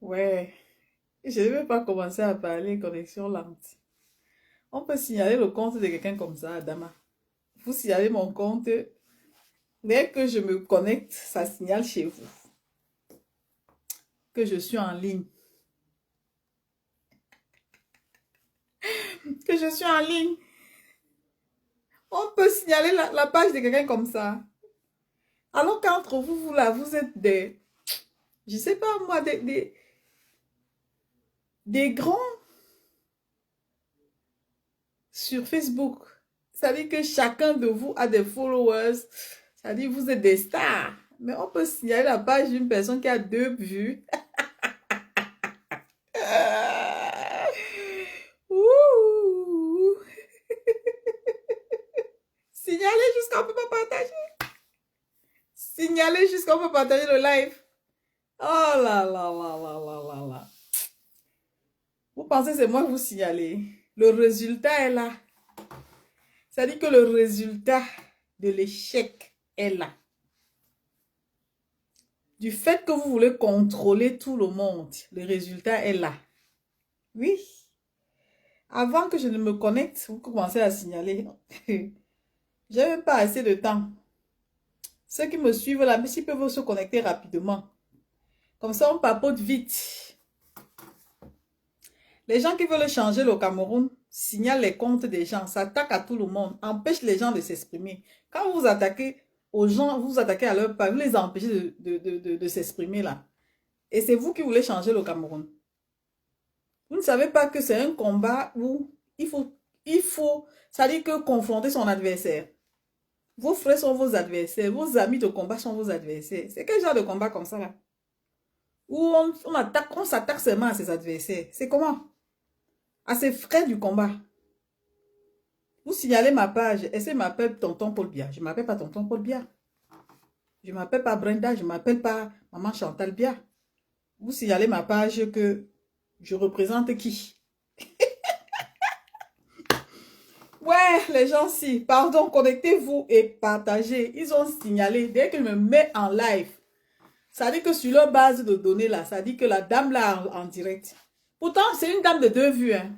Ouais, je ne vais pas commencer à parler connexion lente. On peut signaler le compte de quelqu'un comme ça, Adama. Vous signalez mon compte, dès que je me connecte, ça signale chez vous que je suis en ligne. Que je suis en ligne. On peut signaler la page de quelqu'un comme ça. Alors qu'entre vous, vous là, vous êtes je sais pas moi, des grands sur Facebook. Ça veut dire que chacun de vous a des followers. Ça veut dire que vous êtes des stars. Mais on peut signaler la page d'une personne qui a 2 vues. Ouh. Signaler jusqu'à on peut pas partager. Signaler jusqu'à on peut partager le live. Oh là là là là là là là. Vous pensez que c'est moi que vous signalez. Le résultat est là. Ça dit que le résultat de l'échec est là. Du fait que vous voulez contrôler tout le monde, le résultat est là. Oui. Avant que je ne me connecte, vous commencez à signaler. Je n'ai même pas assez de temps. Ceux qui me suivent là, mais s'ils peuvent se connecter rapidement. Comme ça, on papote vite. Les gens qui veulent changer le Cameroun signalent les comptes des gens, s'attaquent à tout le monde, empêchent les gens de s'exprimer. Quand vous vous attaquez aux gens, vous vous attaquez à leur part, vous les empêchez de s'exprimer là. Et c'est vous qui voulez changer le Cameroun. Vous ne savez pas que c'est un combat où ça dit que confronter son adversaire. Vos frères sont vos adversaires, vos amis de combat sont vos adversaires. C'est quel genre de combat comme ça là? Où on s'attaque seulement à ses adversaires. C'est comment? À ses frères du combat. Vous signalez ma page. Est-ce que je m'appelle Tonton Paul Bia? Je ne m'appelle pas Tonton Paul Bia. Je ne m'appelle pas Brenda. Je ne m'appelle pas Maman Chantal Bia. Vous signalez ma page que je représente qui? Ouais, les gens, si. Pardon, connectez-vous et partagez. Ils ont signalé. Dès que je me mets en live, ça dit que sur leur base de données là, ça dit que la dame là en direct. Pourtant, c'est une dame de 2 vues. Hein.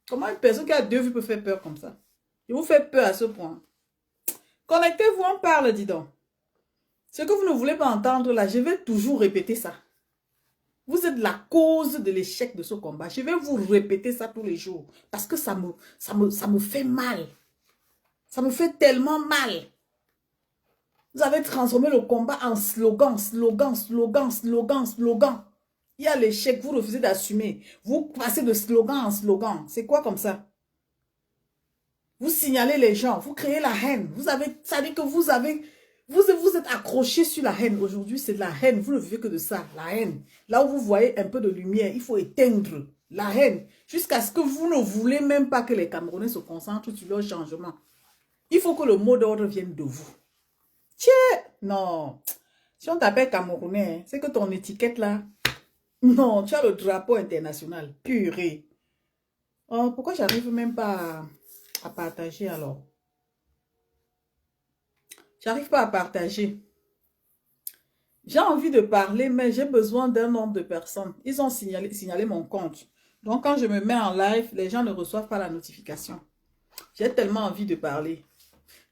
Comment une personne qui a 2 vues peut faire peur comme ça? Je vous fais peur à ce point. Connectez-vous, on parle, dis donc. Ce que vous ne voulez pas entendre là, je vais toujours répéter ça. Vous êtes la cause de l'échec de ce combat. Je vais vous répéter ça tous les jours. Parce que ça me fait mal. Ça me fait tellement mal. Vous avez transformé le combat en slogan, slogan, slogan, slogan, slogan. Il y a l'échec, vous refusez d'assumer. Vous passez de slogan en slogan. C'est quoi comme ça? Vous signalez les gens, vous créez la haine. Ça dit que vous êtes accroché sur la haine. Aujourd'hui, c'est de la haine. Vous ne vivez que de ça, la haine. Là où vous voyez un peu de lumière, il faut éteindre la haine. Jusqu'à ce que vous ne voulez même pas que les Camerounais se concentrent sur leur changement. Il faut que le mot d'ordre vienne de vous. Tiens, non. Si on t'appelle Camerounais, hein, c'est que ton étiquette là, non, tu as le drapeau international. Purée. Oh, pourquoi j'arrive même pas à partager alors? J'arrive pas à partager. J'ai envie de parler, mais j'ai besoin d'un nombre de personnes. Ils ont signalé mon compte. Donc, quand je me mets en live, les gens ne reçoivent pas la notification. J'ai tellement envie de parler.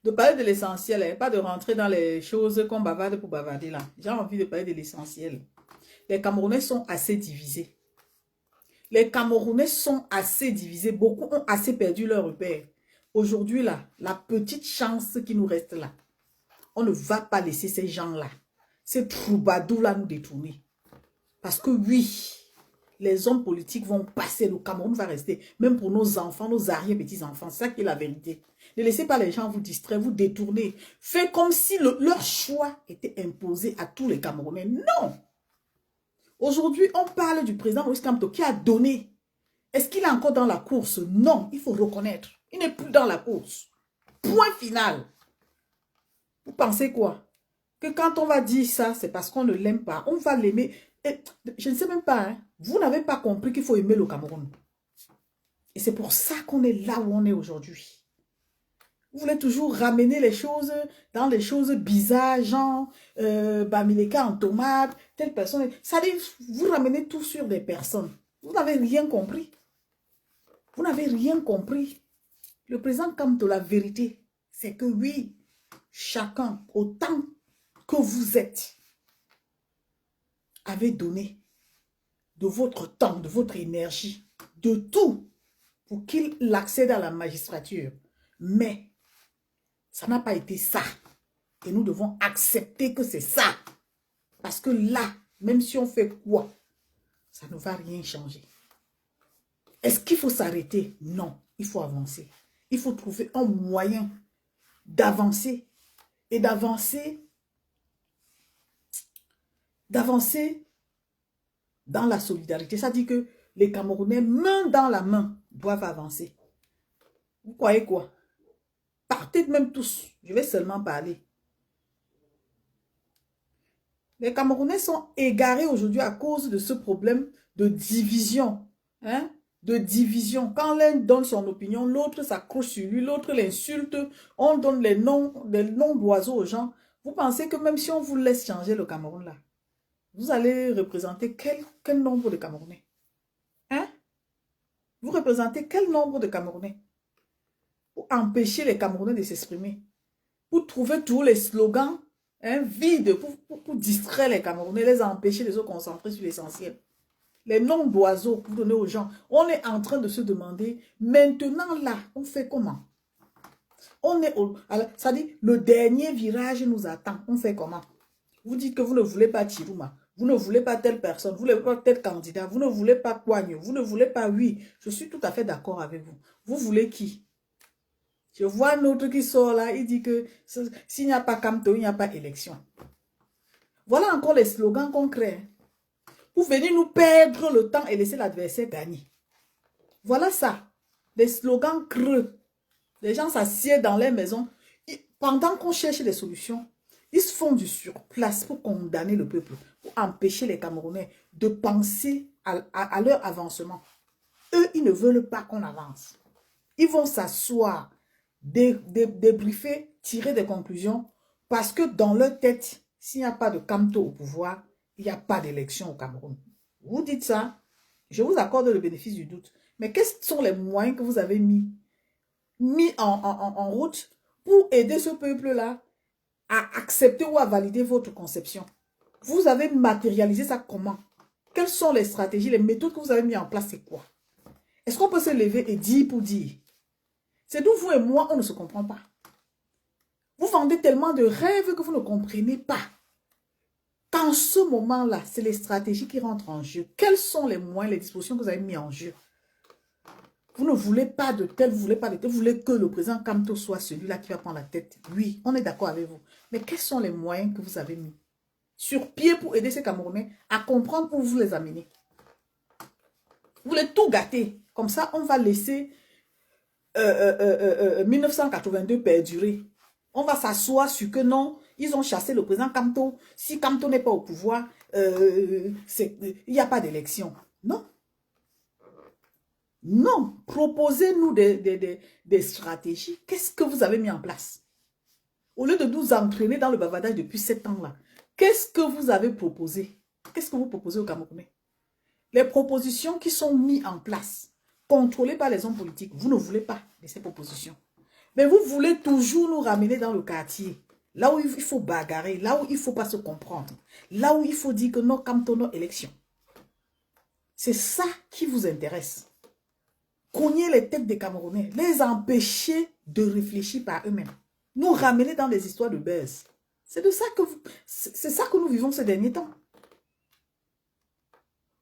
De parler de l'essentiel, hein, pas de rentrer dans les choses qu'on bavarde pour bavarder là. J'ai envie de parler de l'essentiel. Les Camerounais sont assez divisés. Les Camerounais sont assez divisés. Beaucoup ont assez perdu leur repère. Aujourd'hui là, la petite chance qui nous reste là, on ne va pas laisser ces gens-là, ces troubadours-là nous détourner. Parce que oui, les hommes politiques vont passer, le Cameroun va rester. Même pour nos enfants, nos arrière-petits-enfants, c'est ça qui est la vérité. Ne laissez pas les gens vous distraire, vous détourner. Faites comme si leur choix était imposé à tous les Camerounais. Non! Aujourd'hui, on parle du président Moïse Kamto qui a donné. Est-ce qu'il est encore dans la course? Non, il faut reconnaître. Il n'est plus dans la course. Point final. Vous pensez quoi? Que quand on va dire ça, c'est parce qu'on ne l'aime pas. On va l'aimer. Je ne sais même pas. Hein. Vous n'avez pas compris qu'il faut aimer le Cameroun. Et c'est pour ça qu'on est là où on est aujourd'hui. Vous voulez toujours ramener les choses dans les choses bizarres, genre Bamileka en tomate, telle personne. Ça dit, vous ramenez tout sur des personnes. Vous n'avez rien compris. Vous n'avez rien compris. Le président Kamto, la vérité, c'est que oui, chacun, autant que vous êtes, avez donné de votre temps, de votre énergie, de tout pour qu'il accède à la magistrature. Mais ça n'a pas été ça. Et nous devons accepter que c'est ça. Parce que là, même si on fait quoi, ça ne va rien changer. Est-ce qu'il faut s'arrêter? Non, il faut avancer. Il faut trouver un moyen d'avancer. Et d'avancer dans la solidarité. Ça dit que les Camerounais, main dans la main, doivent avancer. Vous croyez quoi? Partez même tous. Je vais seulement parler. Les Camerounais sont égarés aujourd'hui à cause de ce problème de division. Hein? De division. Quand l'un donne son opinion, l'autre s'accroche sur lui, l'autre l'insulte. On donne les noms d'oiseaux aux gens. Vous pensez que même si on vous laisse changer le Cameroun là, vous allez représenter quel nombre de Camerounais? Hein? Vous représentez quel nombre de Camerounais? Pour empêcher les Camerounais de s'exprimer. Pour trouver tous les slogans vides, pour distraire les Camerounais, les empêcher de se concentrer sur l'essentiel. Les noms d'oiseaux que vous donnez aux gens, on est en train de se demander, maintenant là, on fait comment? On est ça dit, le dernier virage nous attend, on fait comment? Vous dites que vous ne voulez pas Chirouma, vous ne voulez pas telle personne, vous ne voulez pas tel candidat, vous ne voulez pas Kouagno, vous ne voulez pas oui. Je suis tout à fait d'accord avec vous. Vous voulez qui? Je vois un autre qui sort là, il dit que s'il n'y a pas Kamto, il n'y a pas élection. Voilà encore les slogans qu'on crée. Pour venir nous perdre le temps et laisser l'adversaire gagner. Voilà ça. Des slogans creux. Les gens s'assiedent dans les maisons. Pendant qu'on cherche des solutions, ils se font du surplace pour condamner le peuple, pour empêcher les Camerounais de penser à leur avancement. Eux, ils ne veulent pas qu'on avance. Ils vont s'asseoir, débriefer, tirer des conclusions, parce que dans leur tête, s'il n'y a pas de Kamto au pouvoir, il n'y a pas d'élection au Cameroun. Vous dites ça, je vous accorde le bénéfice du doute. Mais quels sont les moyens que vous avez mis en route pour aider ce peuple-là à accepter ou à valider votre conception? Vous avez matérialisé ça comment? Quelles sont les stratégies, les méthodes que vous avez mis en place, c'est quoi? Est-ce qu'on peut se lever et dire pour dire? C'est d'où vous et moi, on ne se comprend pas. Vous vendez tellement de rêves que vous ne comprenez pas. Qu'en ce moment-là, c'est les stratégies qui rentrent en jeu. Quels sont les moyens, les dispositions que vous avez mis en jeu? Vous ne voulez pas de tel, vous ne voulez pas de tel, vous voulez que le président Kamto soit celui-là qui va prendre la tête. Oui, on est d'accord avec vous. Mais quels sont les moyens que vous avez mis sur pied pour aider ces Camerounais à comprendre où vous les amenez? Vous voulez tout gâter. Comme ça, on va laisser 1982 perdurer. On va s'asseoir sur que non, ils ont chassé le président Kamto. Si Kamto n'est pas au pouvoir, il n'y a pas d'élection. Non. Non. Proposez-nous des stratégies. Qu'est-ce que vous avez mis en place? Au lieu de nous entraîner dans le bavardage depuis 7 ans-là, qu'est-ce que vous avez proposé? Qu'est-ce que vous proposez aux Camerounais? Les propositions qui sont mises en place, contrôlées par les hommes politiques, vous ne voulez pas de ces propositions. Mais vous voulez toujours nous ramener dans le quartier, là où il faut bagarrer, là où il ne faut pas se comprendre, là où il faut dire que non, Kamto, non, élection. C'est ça qui vous intéresse. Cogner les têtes des Camerounais, les empêcher de réfléchir par eux-mêmes, nous ramener dans des histoires de buzz. C'est de ça que c'est ça que nous vivons ces derniers temps.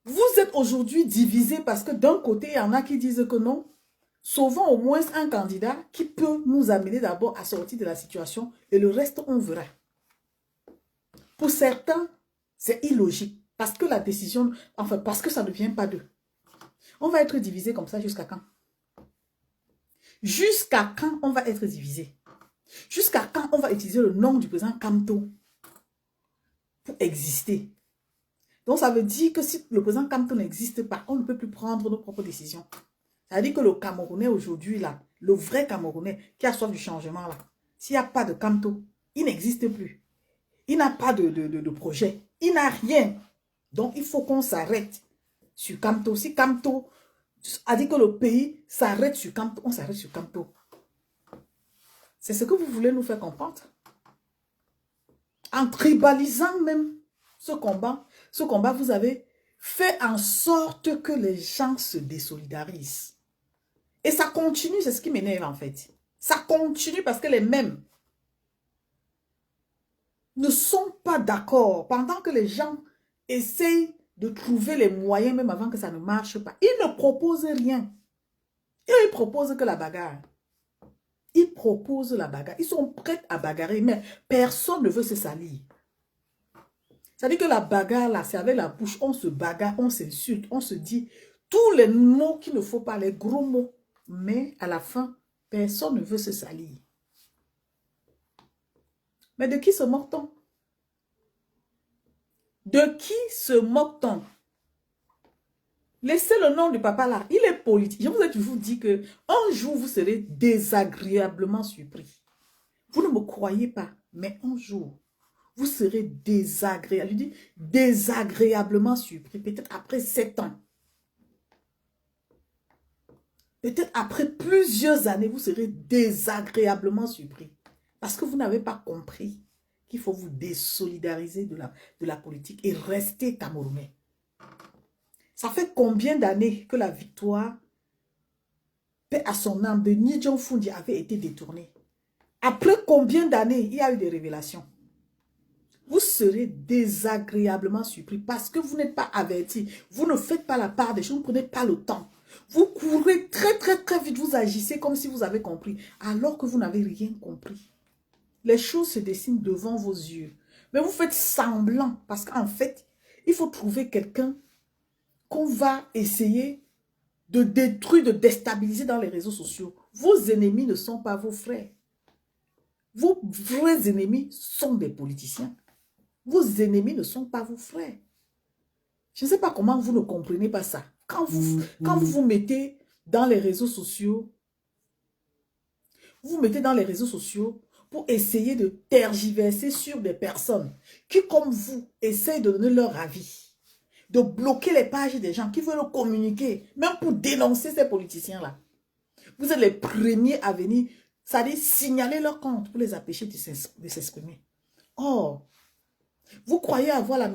Vous êtes aujourd'hui divisés parce que d'un côté, il y en a qui disent que non, sauvons au moins un candidat qui peut nous amener d'abord à sortir de la situation et le reste, on verra. Pour certains, c'est illogique parce que la décision, enfin, parce que ça ne vient pas d'eux. On va être divisé comme ça jusqu'à quand? Jusqu'à quand on va être divisé? Jusqu'à quand on va utiliser le nom du président Kamto pour exister? Donc, ça veut dire que si le président Kamto n'existe pas, on ne peut plus prendre nos propres décisions. Ça veut dire que le Camerounais aujourd'hui, là, le vrai Camerounais qui a soif du changement là, s'il n'y a pas de Camto, il n'existe plus. Il n'a pas de projet. Il n'a rien. Donc, il faut qu'on s'arrête sur Camto. Si Camto a dit que le pays s'arrête sur Camto, on s'arrête sur Camto. C'est ce que vous voulez nous faire comprendre. En tribalisant même ce combat, vous avez fait en sorte que les gens se désolidarisent. Et ça continue, c'est ce qui m'énerve en fait. Ça continue parce que les mêmes ne sont pas d'accord. Pendant que les gens essayent de trouver les moyens, même avant que ça ne marche pas, ils ne proposent rien. Ils proposent que la bagarre. Ils proposent la bagarre. Ils sont prêts à bagarrer, mais personne ne veut se salir. C'est-à-dire que la bagarre, là, c'est avec la bouche. On se bagarre, on s'insulte, on se dit tous les mots qu'il ne faut pas, les gros mots. Mais à la fin, personne ne veut se salir. Mais de qui se moque-t-on? De qui se moque-t-on? Laissez le nom du papa là. Il est politique. Je vous ai toujours dit que un jour, vous serez désagréablement surpris. Vous ne me croyez pas, mais un jour, vous serez désagréable. Je dis désagréablement surpris. Peut-être après 7 ans. Peut-être après plusieurs années, vous serez désagréablement surpris. Parce que vous n'avez pas compris qu'il faut vous désolidariser de la politique et rester camerounais. Ça fait combien d'années que la victoire, paix à son âme, de Ni Jong-Fundi avait été détournée? Après combien d'années il y a eu des révélations? Vous serez désagréablement surpris parce que vous n'êtes pas averti. Vous ne faites pas la part des choses, vous ne prenez pas le temps. Vous courez très vite, vous agissez comme si vous avez compris, alors que vous n'avez rien compris. Les choses se dessinent devant vos yeux. Mais vous faites semblant parce qu'en fait, il faut trouver quelqu'un qu'on va essayer de détruire, de déstabiliser dans les réseaux sociaux. Vos ennemis ne sont pas vos frères. Vos vrais ennemis sont des politiciens. Vos ennemis ne sont pas vos frères. Je ne sais pas comment vous ne comprenez pas ça. Quand vous mettez dans les réseaux sociaux, pour essayer de tergiverser sur des personnes qui, comme vous, essayent de donner leur avis, de bloquer les pages des gens qui veulent communiquer, même pour dénoncer ces politiciens-là. Vous êtes les premiers à venir, c'est-à-dire signaler leur compte pour les empêcher de s'exprimer. Or, vous croyez avoir la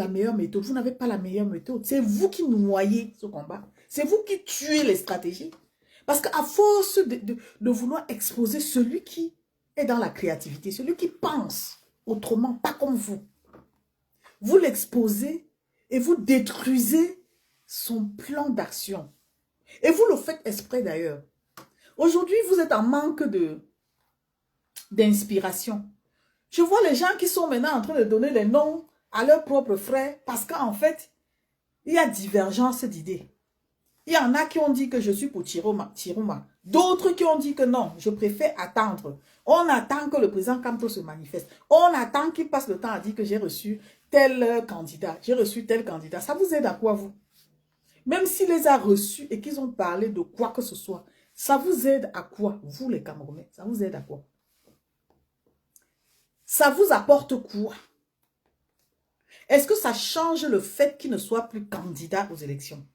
meilleure méthode. Vous n'avez pas la meilleure méthode. C'est vous qui noyez ce combat. C'est vous qui tuez les stratégies. Parce qu'à force de vouloir exposer celui qui est dans la créativité, celui qui pense autrement, pas comme vous l'exposez et vous détruisez son plan d'action. Et vous le faites exprès d'ailleurs. Aujourd'hui, vous êtes en manque d'inspiration. Je vois les gens qui sont maintenant en train de donner les noms à leurs propres frères parce qu'en fait, il y a divergence d'idées. Il y en a qui ont dit que je suis pour Chiroma. D'autres qui ont dit que non, je préfère attendre. On attend que le président Camto se manifeste. On attend qu'il passe le temps à dire que j'ai reçu tel candidat. J'ai reçu tel candidat. Ça vous aide à quoi, vous? Même s'il les a reçus et qu'ils ont parlé de quoi que ce soit, ça vous aide à quoi, vous les Camerounais? Ça vous aide à quoi? Ça vous apporte quoi? Est-ce que ça change le fait qu'il ne soit plus candidat aux élections?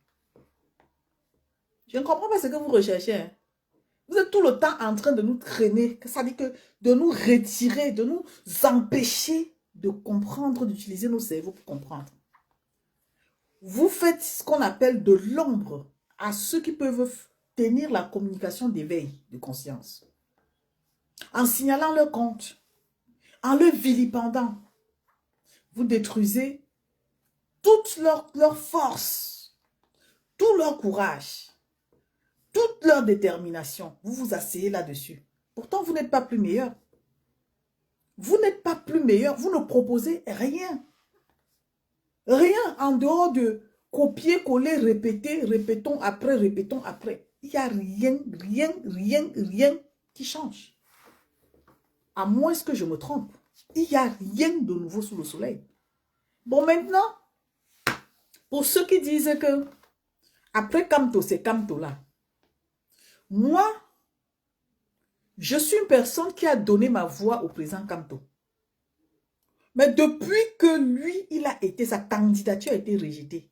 Je ne comprends pas ce que vous recherchez. Hein. Vous êtes tout le temps en train de nous traîner. Ça dit que de nous retirer, de nous empêcher de comprendre, d'utiliser nos cerveaux pour comprendre. Vous faites ce qu'on appelle de l'ombre à ceux qui peuvent tenir la communication d'éveil de conscience. En signalant leur compte, en le vilipendant, vous détruisez toute leur force, tout leur courage, toute leur détermination. Vous vous asseyez là-dessus. Pourtant, vous n'êtes pas plus meilleur. Vous n'êtes pas plus meilleur. Vous ne proposez rien. Rien en dehors de copier-coller, répéter, répétons après. Il n'y a rien qui change. À moins que je me trompe. Il n'y a rien de nouveau sous le soleil. Bon, maintenant, pour ceux qui disent que après Camto, c'est Camto là. Moi, Je suis une personne qui a donné ma voix au président Kamto. Mais depuis que lui, sa candidature a été rejetée,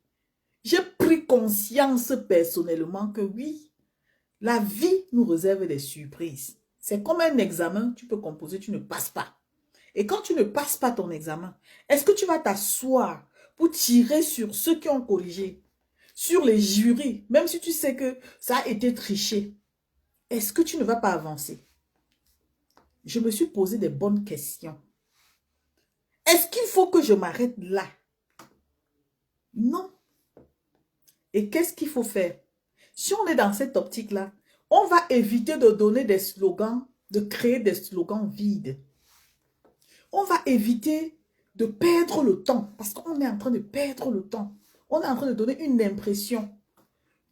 j'ai pris conscience personnellement que oui, la vie nous réserve des surprises. C'est comme un examen, tu peux composer, tu ne passes pas. Et quand tu ne passes pas ton examen, est-ce que tu vas t'asseoir pour tirer sur ceux qui ont corrigé, sur les jurys, même si tu sais que ça a été triché? Est-ce que tu ne vas pas avancer? Je me suis posé des bonnes questions. Est-ce qu'il faut que je m'arrête là? Non. Et qu'est-ce qu'il faut faire? Si on est dans cette optique-là, on va éviter de donner des slogans, de créer des slogans vides. On va éviter de perdre le temps, parce qu'on est en train de perdre le temps. On est en train de donner une impression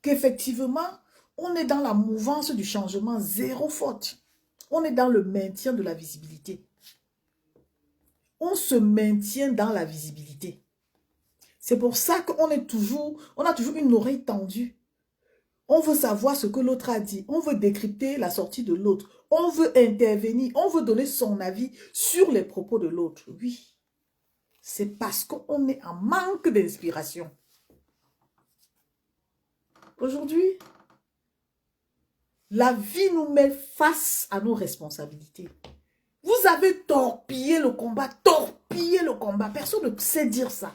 qu'effectivement, on est dans la mouvance du changement, zéro faute. On est dans le maintien de la visibilité. On se maintient dans la visibilité. C'est pour ça qu'on a toujours une oreille tendue. On veut savoir ce que l'autre a dit. On veut décrypter la sortie de l'autre. On veut intervenir. On veut donner son avis sur les propos de l'autre. Oui, c'est parce qu'on est en manque d'inspiration. Aujourd'hui, la vie nous met face à nos responsabilités. Vous avez torpillé le combat, torpillé le combat. Personne ne sait dire ça.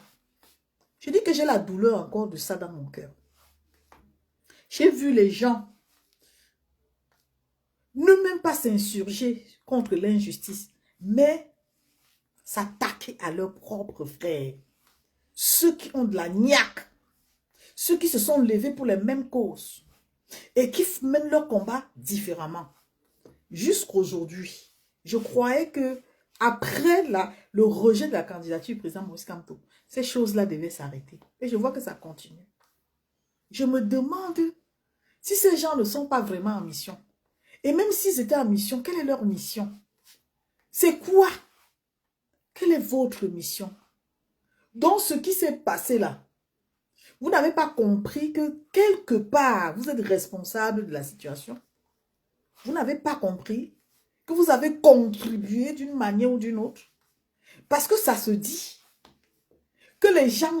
Je dis que j'ai la douleur encore de ça dans mon cœur. J'ai vu les gens ne même pas s'insurger contre l'injustice, mais s'attaquer à leurs propres frères. Ceux qui ont de la niaque, ceux qui se sont levés pour les mêmes causes et qui mènent leur combat différemment. Jusqu'aujourd'hui, je croyais que après le rejet de la candidature du président Moïse Kamto, ces choses-là devaient s'arrêter. Et je vois que ça continue. Je me demande si ces gens ne sont pas vraiment en mission. Et même s'ils étaient en mission, quelle est leur mission? C'est quoi? Quelle est votre mission? Dans ce qui s'est passé là, vous n'avez pas compris que quelque part, vous êtes responsable de la situation. Vous n'avez pas compris que vous avez contribué d'une manière ou d'une autre. Parce que ça se dit que les gens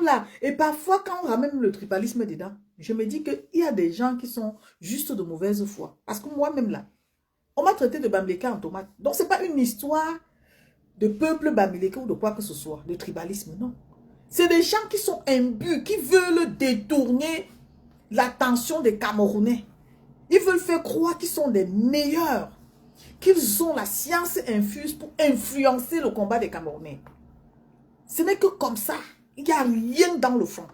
là, et parfois quand on ramène le tribalisme dedans, je me dis qu'il y a des gens qui sont juste de mauvaise foi. Parce que moi-même là, on m'a traité de Bamileke en tomate. Donc ce n'est pas une histoire de peuple Bamileke ou de quoi que ce soit, de tribalisme, non. C'est des gens qui sont imbus, qui veulent détourner l'attention des Camerounais. Ils veulent faire croire qu'ils sont des meilleurs, qu'ils ont la science infuse pour influencer le combat des Camerounais. Ce n'est que comme ça. Il n'y a rien dans le fond.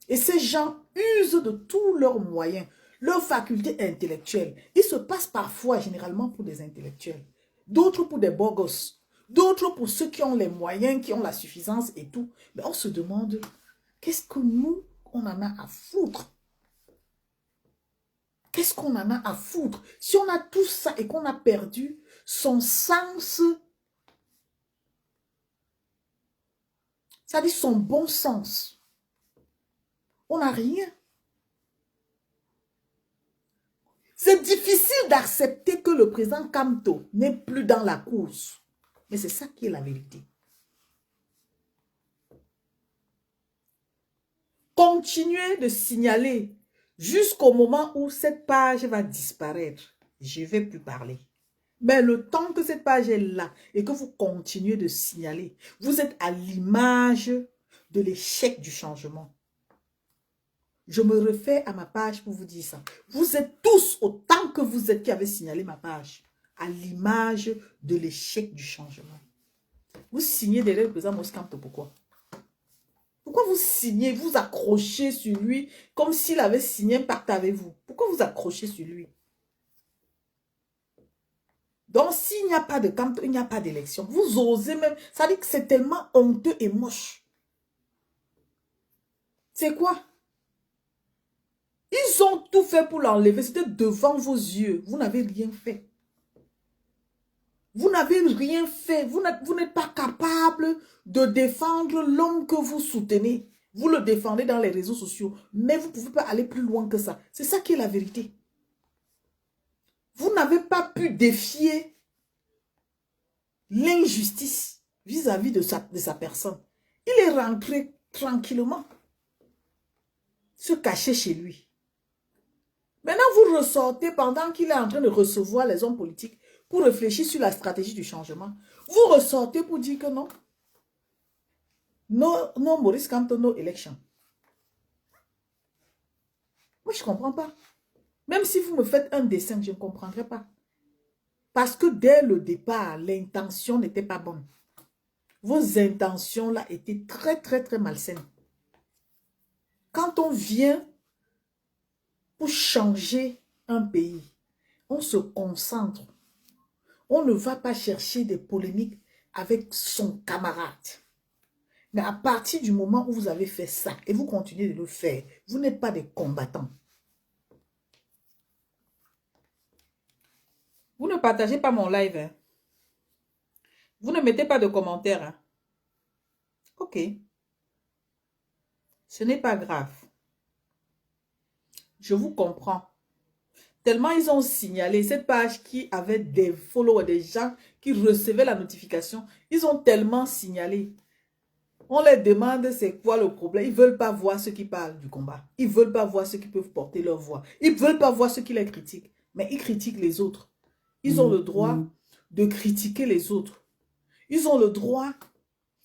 Et ces gens usent de tous leurs moyens, leurs facultés intellectuelles. Ils se passent parfois, généralement, pour des intellectuels. D'autres pour des beaux gosses. D'autres pour ceux qui ont les moyens, qui ont la suffisance et tout. Mais on se demande, qu'est-ce que nous, on en a à foutre? Qu'est-ce qu'on en a à foutre? Si on a tout ça et qu'on a perdu son sens, c'est-à-dire son bon sens, on n'a rien. C'est difficile d'accepter que le président Kamto n'est plus dans la course. Mais c'est ça qui est la vérité. Continuez de signaler jusqu'au moment où cette page va disparaître. Je ne vais plus parler. Mais le temps que cette page est là et que vous continuez de signaler, vous êtes à l'image de l'échec du changement. Je me refais à ma page pour vous dire ça. Vous êtes tous, autant que vous êtes qui avez signalé ma page, à l'image de l'échec du changement. Vous signez derrière le président Moïse Kamto, pourquoi? Pourquoi vous signez, vous accrochez sur lui comme s'il avait signé un pacte avec vous? Pourquoi vous accrochez sur lui? Donc, s'il n'y a pas de Kamto, il n'y a pas d'élection. Vous osez même. Ça dit que c'est tellement honteux et moche. C'est quoi? Ils ont tout fait pour l'enlever. C'était devant vos yeux. Vous n'avez rien fait. Vous n'avez rien fait. Vous n'êtes pas capable de défendre l'homme que vous soutenez. Vous le défendez dans les réseaux sociaux. Mais vous ne pouvez pas aller plus loin que ça. C'est ça qui est la vérité. Vous n'avez pas pu défier l'injustice vis-à-vis de sa personne. Il est rentré tranquillement, se cacher chez lui. Maintenant, vous ressortez pendant qu'il est en train de recevoir les hommes politiques pour réfléchir sur la stratégie du changement. Vous ressortez pour dire que non. No Maurice Kamto, no election. Moi, je ne comprends pas. Même si vous me faites un dessin, je ne comprendrai pas. Parce que dès le départ, l'intention n'était pas bonne. Vos intentions là étaient très, très, très malsaines. Quand on vient pour changer un pays, on se concentre. On ne va pas chercher des polémiques avec son camarade. Mais à partir du moment où vous avez fait ça, et vous continuez de le faire, vous n'êtes pas des combattants. Vous ne partagez pas mon live. Hein. Vous ne mettez pas de commentaires. Hein. Ok. Ce n'est pas grave. Je vous comprends. Tellement ils ont signalé cette page qui avait des followers, des gens qui recevaient la notification. Ils ont tellement signalé. On les demande c'est quoi le problème. Ils ne veulent pas voir ceux qui parlent du combat. Ils ne veulent pas voir ceux qui peuvent porter leur voix. Ils ne veulent pas voir ceux qui les critiquent. Mais ils critiquent les autres. Ils ont le droit de critiquer les autres. Ils ont le droit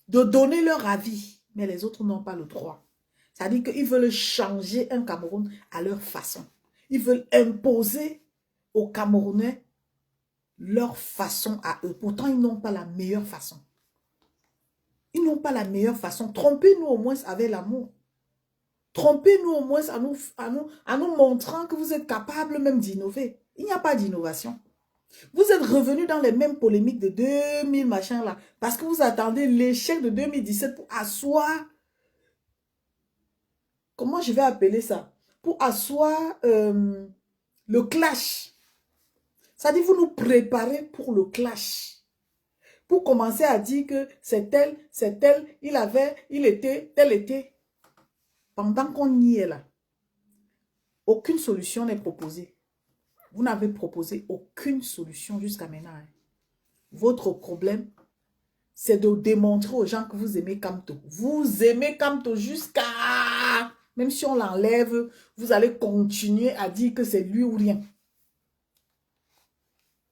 de donner leur avis. Mais les autres n'ont pas le droit. C'est-à-dire qu'ils veulent changer un Cameroun à leur façon. Ils veulent imposer aux Camerounais leur façon à eux. Pourtant, ils n'ont pas la meilleure façon. Ils n'ont pas la meilleure façon. Trompez-nous au moins avec l'amour. Trompez-nous au moins en nous montrant que vous êtes capable même d'innover. Il n'y a pas d'innovation. Vous êtes revenus dans les mêmes polémiques de 2000 machin là. Parce que vous attendez l'échec de 2017 pour asseoir. Comment je vais appeler ça? Pour asseoir le clash. Ça dit vous nous préparez pour le clash. Pour commencer à dire que c'est tel, il était, tel était. Pendant qu'on y est là, aucune solution n'est proposée. Vous n'avez proposé aucune solution jusqu'à maintenant. Hein. Votre problème, c'est de démontrer aux gens que vous aimez Kamto. Vous aimez Kamto jusqu'à... Même si on l'enlève, vous allez continuer à dire que c'est lui ou rien.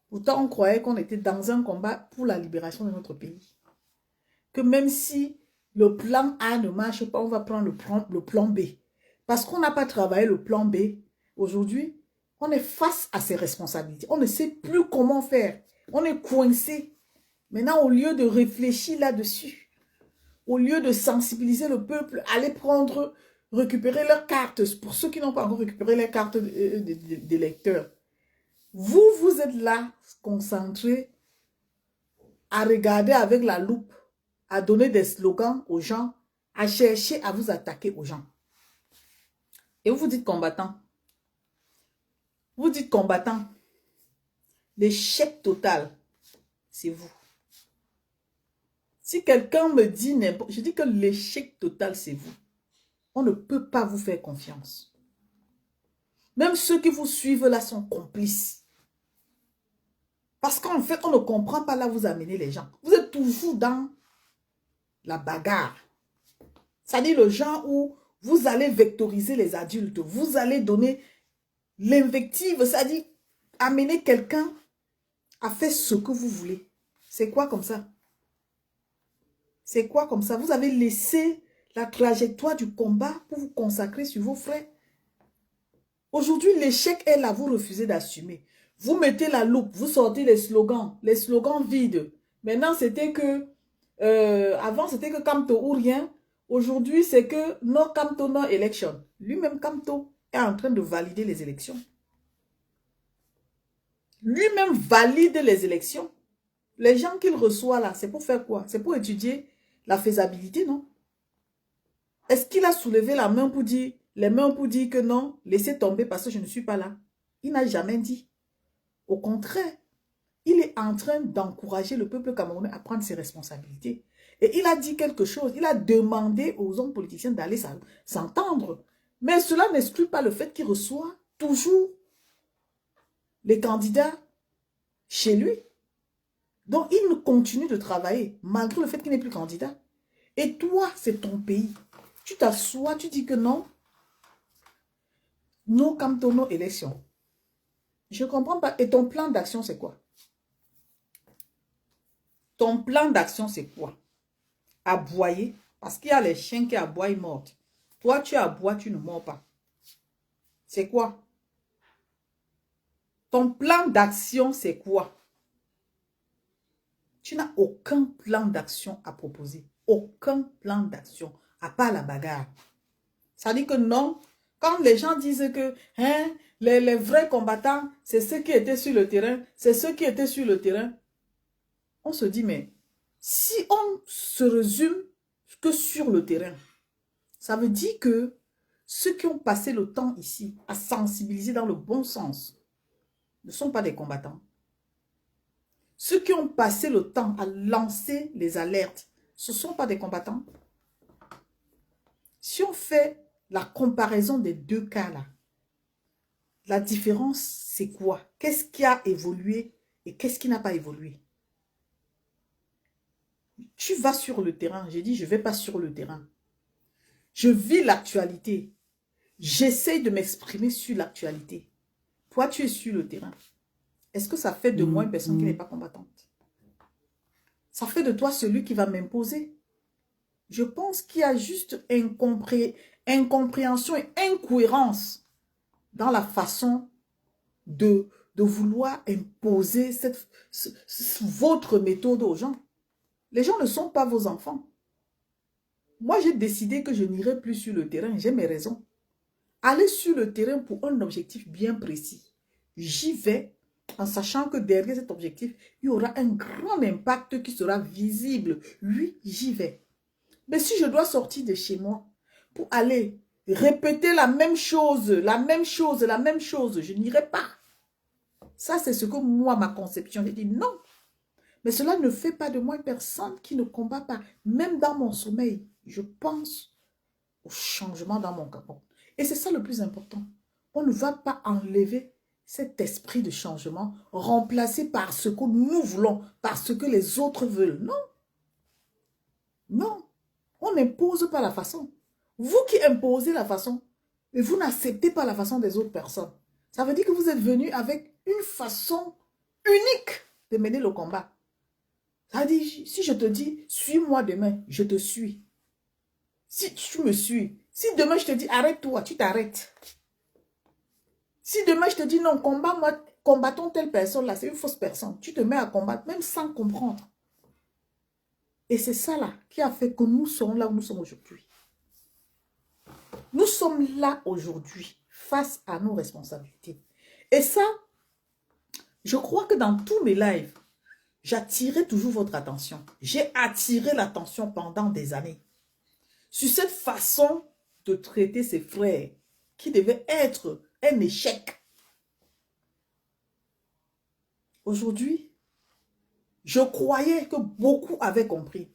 Pourtant, on croyait qu'on était dans un combat pour la libération de notre pays. Que même si le plan A ne marche pas, on va prendre le plan B. Parce qu'on n'a pas travaillé le plan B. Aujourd'hui, on est face à ses responsabilités. On ne sait plus comment faire. On est coincé. Maintenant, au lieu de réfléchir là-dessus, au lieu de sensibiliser le peuple, aller récupérer leurs cartes, pour ceux qui n'ont pas encore récupéré les cartes d'électeurs, vous êtes là, concentrés, à regarder avec la loupe, à donner des slogans aux gens, à chercher à vous attaquer aux gens. Et vous dites combattant. Vous dites combattant. L'échec total, c'est vous. Si quelqu'un me dit n'importe... Je dis que l'échec total, c'est vous. On ne peut pas vous faire confiance. Même ceux qui vous suivent là sont complices. Parce qu'en fait, on ne comprend pas là où vous amenez les gens. Vous êtes toujours dans la bagarre. C'est-à-dire le genre où vous allez vectoriser les adultes. Vous allez donner l'invective. C'est-à-dire amener quelqu'un à faire ce que vous voulez. C'est quoi comme ça? C'est quoi comme ça? Vous avez laissé la trajectoire du combat pour vous consacrer sur vos frères. Aujourd'hui, l'échec est là. Vous refusez d'assumer. Vous mettez la loupe. Vous sortez les slogans vides. Maintenant, c'était que... avant, c'était que Kamto ou rien. Aujourd'hui, c'est que no Kamto, no election. Lui-même, Kamto, est en train de valider les élections. Lui-même valide les élections. Les gens qu'il reçoit là, c'est pour faire quoi? C'est pour étudier la faisabilité, non? Est-ce qu'il a soulevé la main pour dire, les mains pour dire que non, laissez tomber parce que je ne suis pas là? Il n'a jamais dit. Au contraire, il est en train d'encourager le peuple camerounais à prendre ses responsabilités. Et il a dit quelque chose. Il a demandé aux hommes politiciens d'aller s'entendre. Mais cela n'exclut pas le fait qu'il reçoit toujours les candidats chez lui. Donc, il continue de travailler, malgré le fait qu'il n'est plus candidat. Et toi, c'est ton pays. Tu t'assois, tu dis que non. No Camtono élection. Je ne comprends pas. Et ton plan d'action, c'est quoi? Ton plan d'action, c'est quoi? Aboyer. Parce qu'il y a les chiens qui aboient, ils mordent. Toi, tu aboies, tu ne mords pas. C'est quoi? Ton plan d'action, c'est quoi? Tu n'as aucun plan d'action à proposer. Aucun plan d'action, à part la bagarre. Ça dit que non. Quand les gens disent que hein, les vrais combattants, c'est ceux qui étaient sur le terrain, c'est ceux qui étaient sur le terrain. On se dit, mais si on se résume que sur le terrain, ça veut dire que ceux qui ont passé le temps ici à sensibiliser dans le bon sens ne sont pas des combattants. Ceux qui ont passé le temps à lancer les alertes, ce ne sont pas des combattants. Si on fait la comparaison des deux cas-là, la différence, c'est quoi? Qu'est-ce qui a évolué et qu'est-ce qui n'a pas évolué? Tu vas sur le terrain. J'ai dit, je ne vais pas sur le terrain. Je vis l'actualité. J'essaie de m'exprimer sur l'actualité. Toi, tu es sur le terrain. Est-ce que ça fait de moi une personne qui n'est pas combattante? Ça fait de toi celui qui va m'imposer? Je pense qu'il y a juste incompréhension et incohérence dans la façon de vouloir imposer votre méthode aux gens. Les gens ne sont pas vos enfants. Moi, j'ai décidé que je n'irai plus sur le terrain. J'ai mes raisons. Aller sur le terrain pour un objectif bien précis. J'y vais en sachant que derrière cet objectif, il y aura un grand impact qui sera visible. Oui, j'y vais. Mais si je dois sortir de chez moi pour aller répéter la même chose, je n'irai pas. Ça, c'est ce que moi, ma conception, j'ai dit non. Mais cela ne fait pas de moi une personne qui ne combat pas. Même dans mon sommeil, je pense au changement dans mon corps. Et c'est ça le plus important. On ne va pas enlever cet esprit de changement, remplacé par ce que nous voulons, par ce que les autres veulent. Non. Non. On n'impose pas la façon. Vous qui imposez la façon, mais vous n'acceptez pas la façon des autres personnes. Ça veut dire que vous êtes venu avec une façon unique de mener le combat. Ça dit, si je te dis, suis-moi demain, je te suis. Si tu me suis, si demain je te dis, arrête-toi, tu t'arrêtes. Si demain je te dis, non, combattons telle personne-là, c'est une fausse personne. Tu te mets à combattre, même sans comprendre. Et c'est ça là qui a fait que nous sommes là où nous sommes aujourd'hui. Nous sommes là aujourd'hui face à nos responsabilités. Et ça, je crois que dans tous mes lives, j'attirais toujours votre attention. J'ai attiré l'attention pendant des années sur cette façon de traiter ses frères qui devait être un échec. Aujourd'hui, je croyais que beaucoup avaient compris.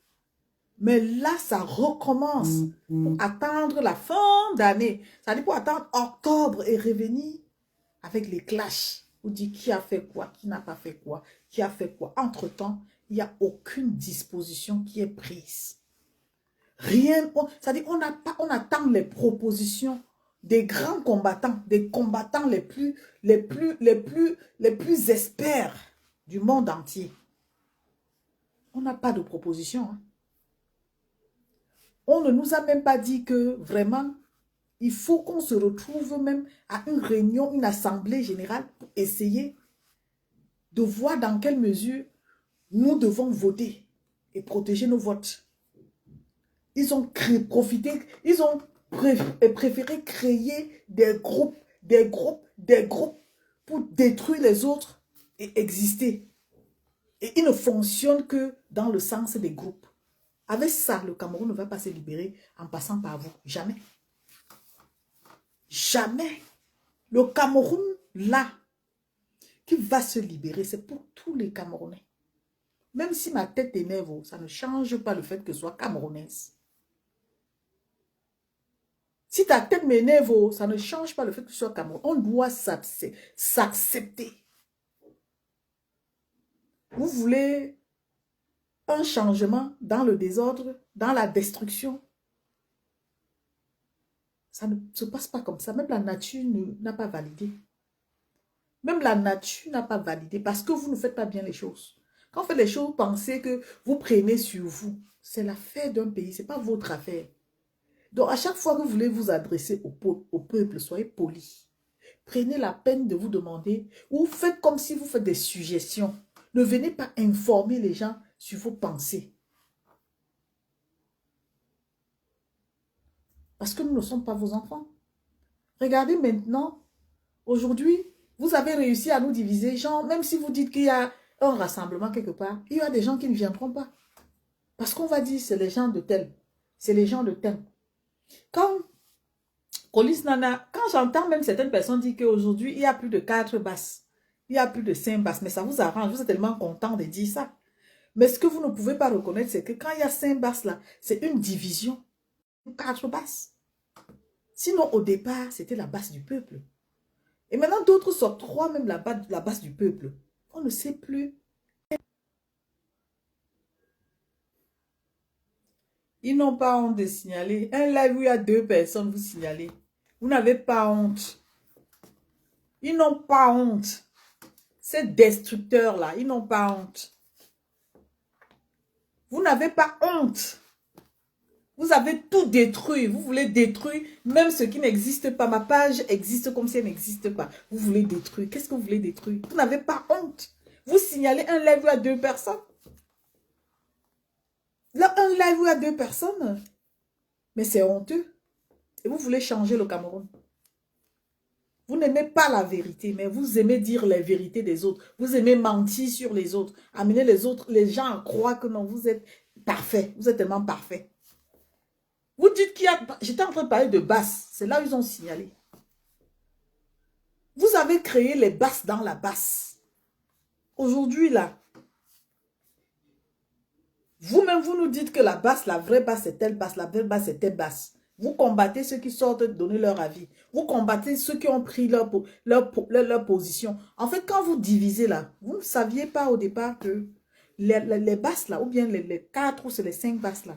Mais là, ça recommence pour attendre la fin d'année. Ça dit pour attendre octobre et revenir avec les clashs. Vous dites qui a fait quoi, qui n'a pas fait quoi, qui a fait quoi. Entre-temps, il n'y a aucune disposition qui est prise. Rien, c'est-à-dire on attend les propositions des grands combattants, des combattants les plus experts du monde entier. On n'a pas de proposition. Hein. On ne nous a même pas dit que vraiment, il faut qu'on se retrouve même à une réunion, une assemblée générale pour essayer de voir dans quelle mesure nous devons voter et protéger nos votes. Ils ont préféré créer des groupes pour détruire les autres et exister. Et ils ne fonctionnent que dans le sens des groupes. Avec ça, le Cameroun ne va pas se libérer en passant par vous. Jamais. Jamais. Le Cameroun, là, qui va se libérer, c'est pour tous les Camerounais. Même si ma tête énerve, ça ne change pas le fait que je sois camerounaise. Si ta tête m'énerve, ça ne change pas le fait que je sois camerounaise. On doit s'accepter. Vous voulez un changement dans le désordre, dans la destruction. Ça ne se passe pas comme ça. Même la nature n'a pas validé. Même la nature n'a pas validé parce que vous ne faites pas bien les choses. Quand vous faites les choses, pensez que vous prenez sur vous. C'est l'affaire d'un pays, ce n'est pas votre affaire. Donc, à chaque fois que vous voulez vous adresser au peuple, soyez poli. Prenez la peine de vous demander ou faites comme si vous faites des suggestions. Ne venez pas informer les gens sur vos pensées. Parce que nous ne sommes pas vos enfants. Regardez maintenant, aujourd'hui, vous avez réussi à nous diviser. Genre, même si vous dites qu'il y a un rassemblement quelque part, il y a des gens qui ne viendront pas. Parce qu'on va dire, c'est les gens de tel. C'est les gens de tel. Quand j'entends même certaines personnes dire qu'aujourd'hui, il y a plus de 4 basses. Il y a plus de 5 basses. Mais ça vous arrange. Vous êtes tellement content de dire ça. Mais ce que vous ne pouvez pas reconnaître, c'est que quand il y a 5 basses là, c'est une division. 4 basses. Sinon, au départ, c'était la basse du peuple. Et maintenant, d'autres s'octroient même la base du peuple. On ne sait plus. Ils n'ont pas honte de signaler. Un live où il y a 2 personnes, vous signalez. Vous n'avez pas honte. Ils n'ont pas honte. Ces destructeurs-là, ils n'ont pas honte. Vous n'avez pas honte. Vous avez tout détruit. Vous voulez détruire même ce qui n'existe pas. Ma page existe comme si elle n'existe pas. Vous voulez détruire. Qu'est-ce que vous voulez détruire? Vous n'avez pas honte. Vous signalez un live où il y a 2 personnes. Là, un live où il y a 2 personnes. Mais c'est honteux. Et vous voulez changer le Cameroun. Vous n'aimez pas la vérité, mais vous aimez dire les vérités des autres. Vous aimez mentir sur les autres. Amener les gens à croire que non, vous êtes parfait. Vous êtes tellement parfait. Vous dites qu'il y a... J'étais en train de parler de basse. C'est là où ils ont signalé. Vous avez créé les basses dans la basse. Aujourd'hui, là, vous-même, vous nous dites que la basse, la vraie basse, c'est telle basse. La vraie basse, c'est telle basse. Vous combattez ceux qui sortent de donner leur avis. Vous combattez ceux qui ont pris leur position. En fait, quand vous divisez là, vous ne saviez pas au départ que les basses là, ou bien les 4 ou c'est les 5 basses là,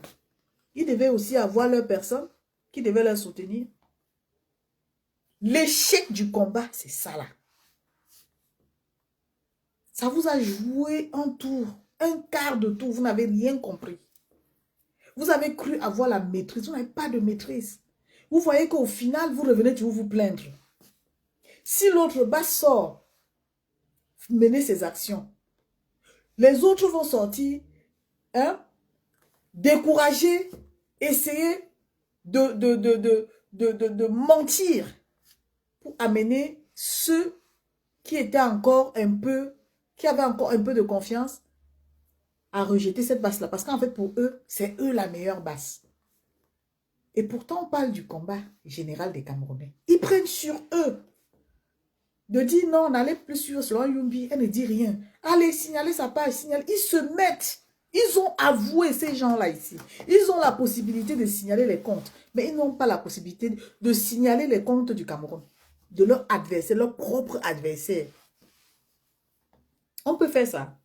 ils devaient aussi avoir leur personne qui devait leur soutenir. L'échec du combat, c'est ça là. Ça vous a joué un tour, un quart de tour, vous n'avez rien compris. Vous avez cru avoir la maîtrise, vous n'avez pas de maîtrise. Vous voyez qu'au final, vous revenez toujours vous plaindre. Si l'autre bas sort, mener ses actions, les autres vont sortir, hein, décourager, essayer de mentir pour amener ceux qui étaient encore un peu, qui avaient encore un peu de confiance à rejeter cette basse-là. Parce qu'en fait, pour eux, c'est eux la meilleure basse. Et pourtant, on parle du combat général des Camerounais. Ils prennent sur eux de dire non, on n'allait plus sur Sloan Yumbi, elle ne dit rien. Allez, signaler sa page, signaler. Ils se mettent. Ils ont avoué ces gens-là ici. Ils ont la possibilité de signaler les comptes, mais ils n'ont pas la possibilité de signaler les comptes du Cameroun, de leur adversaire, leur propre adversaire. On peut faire ça.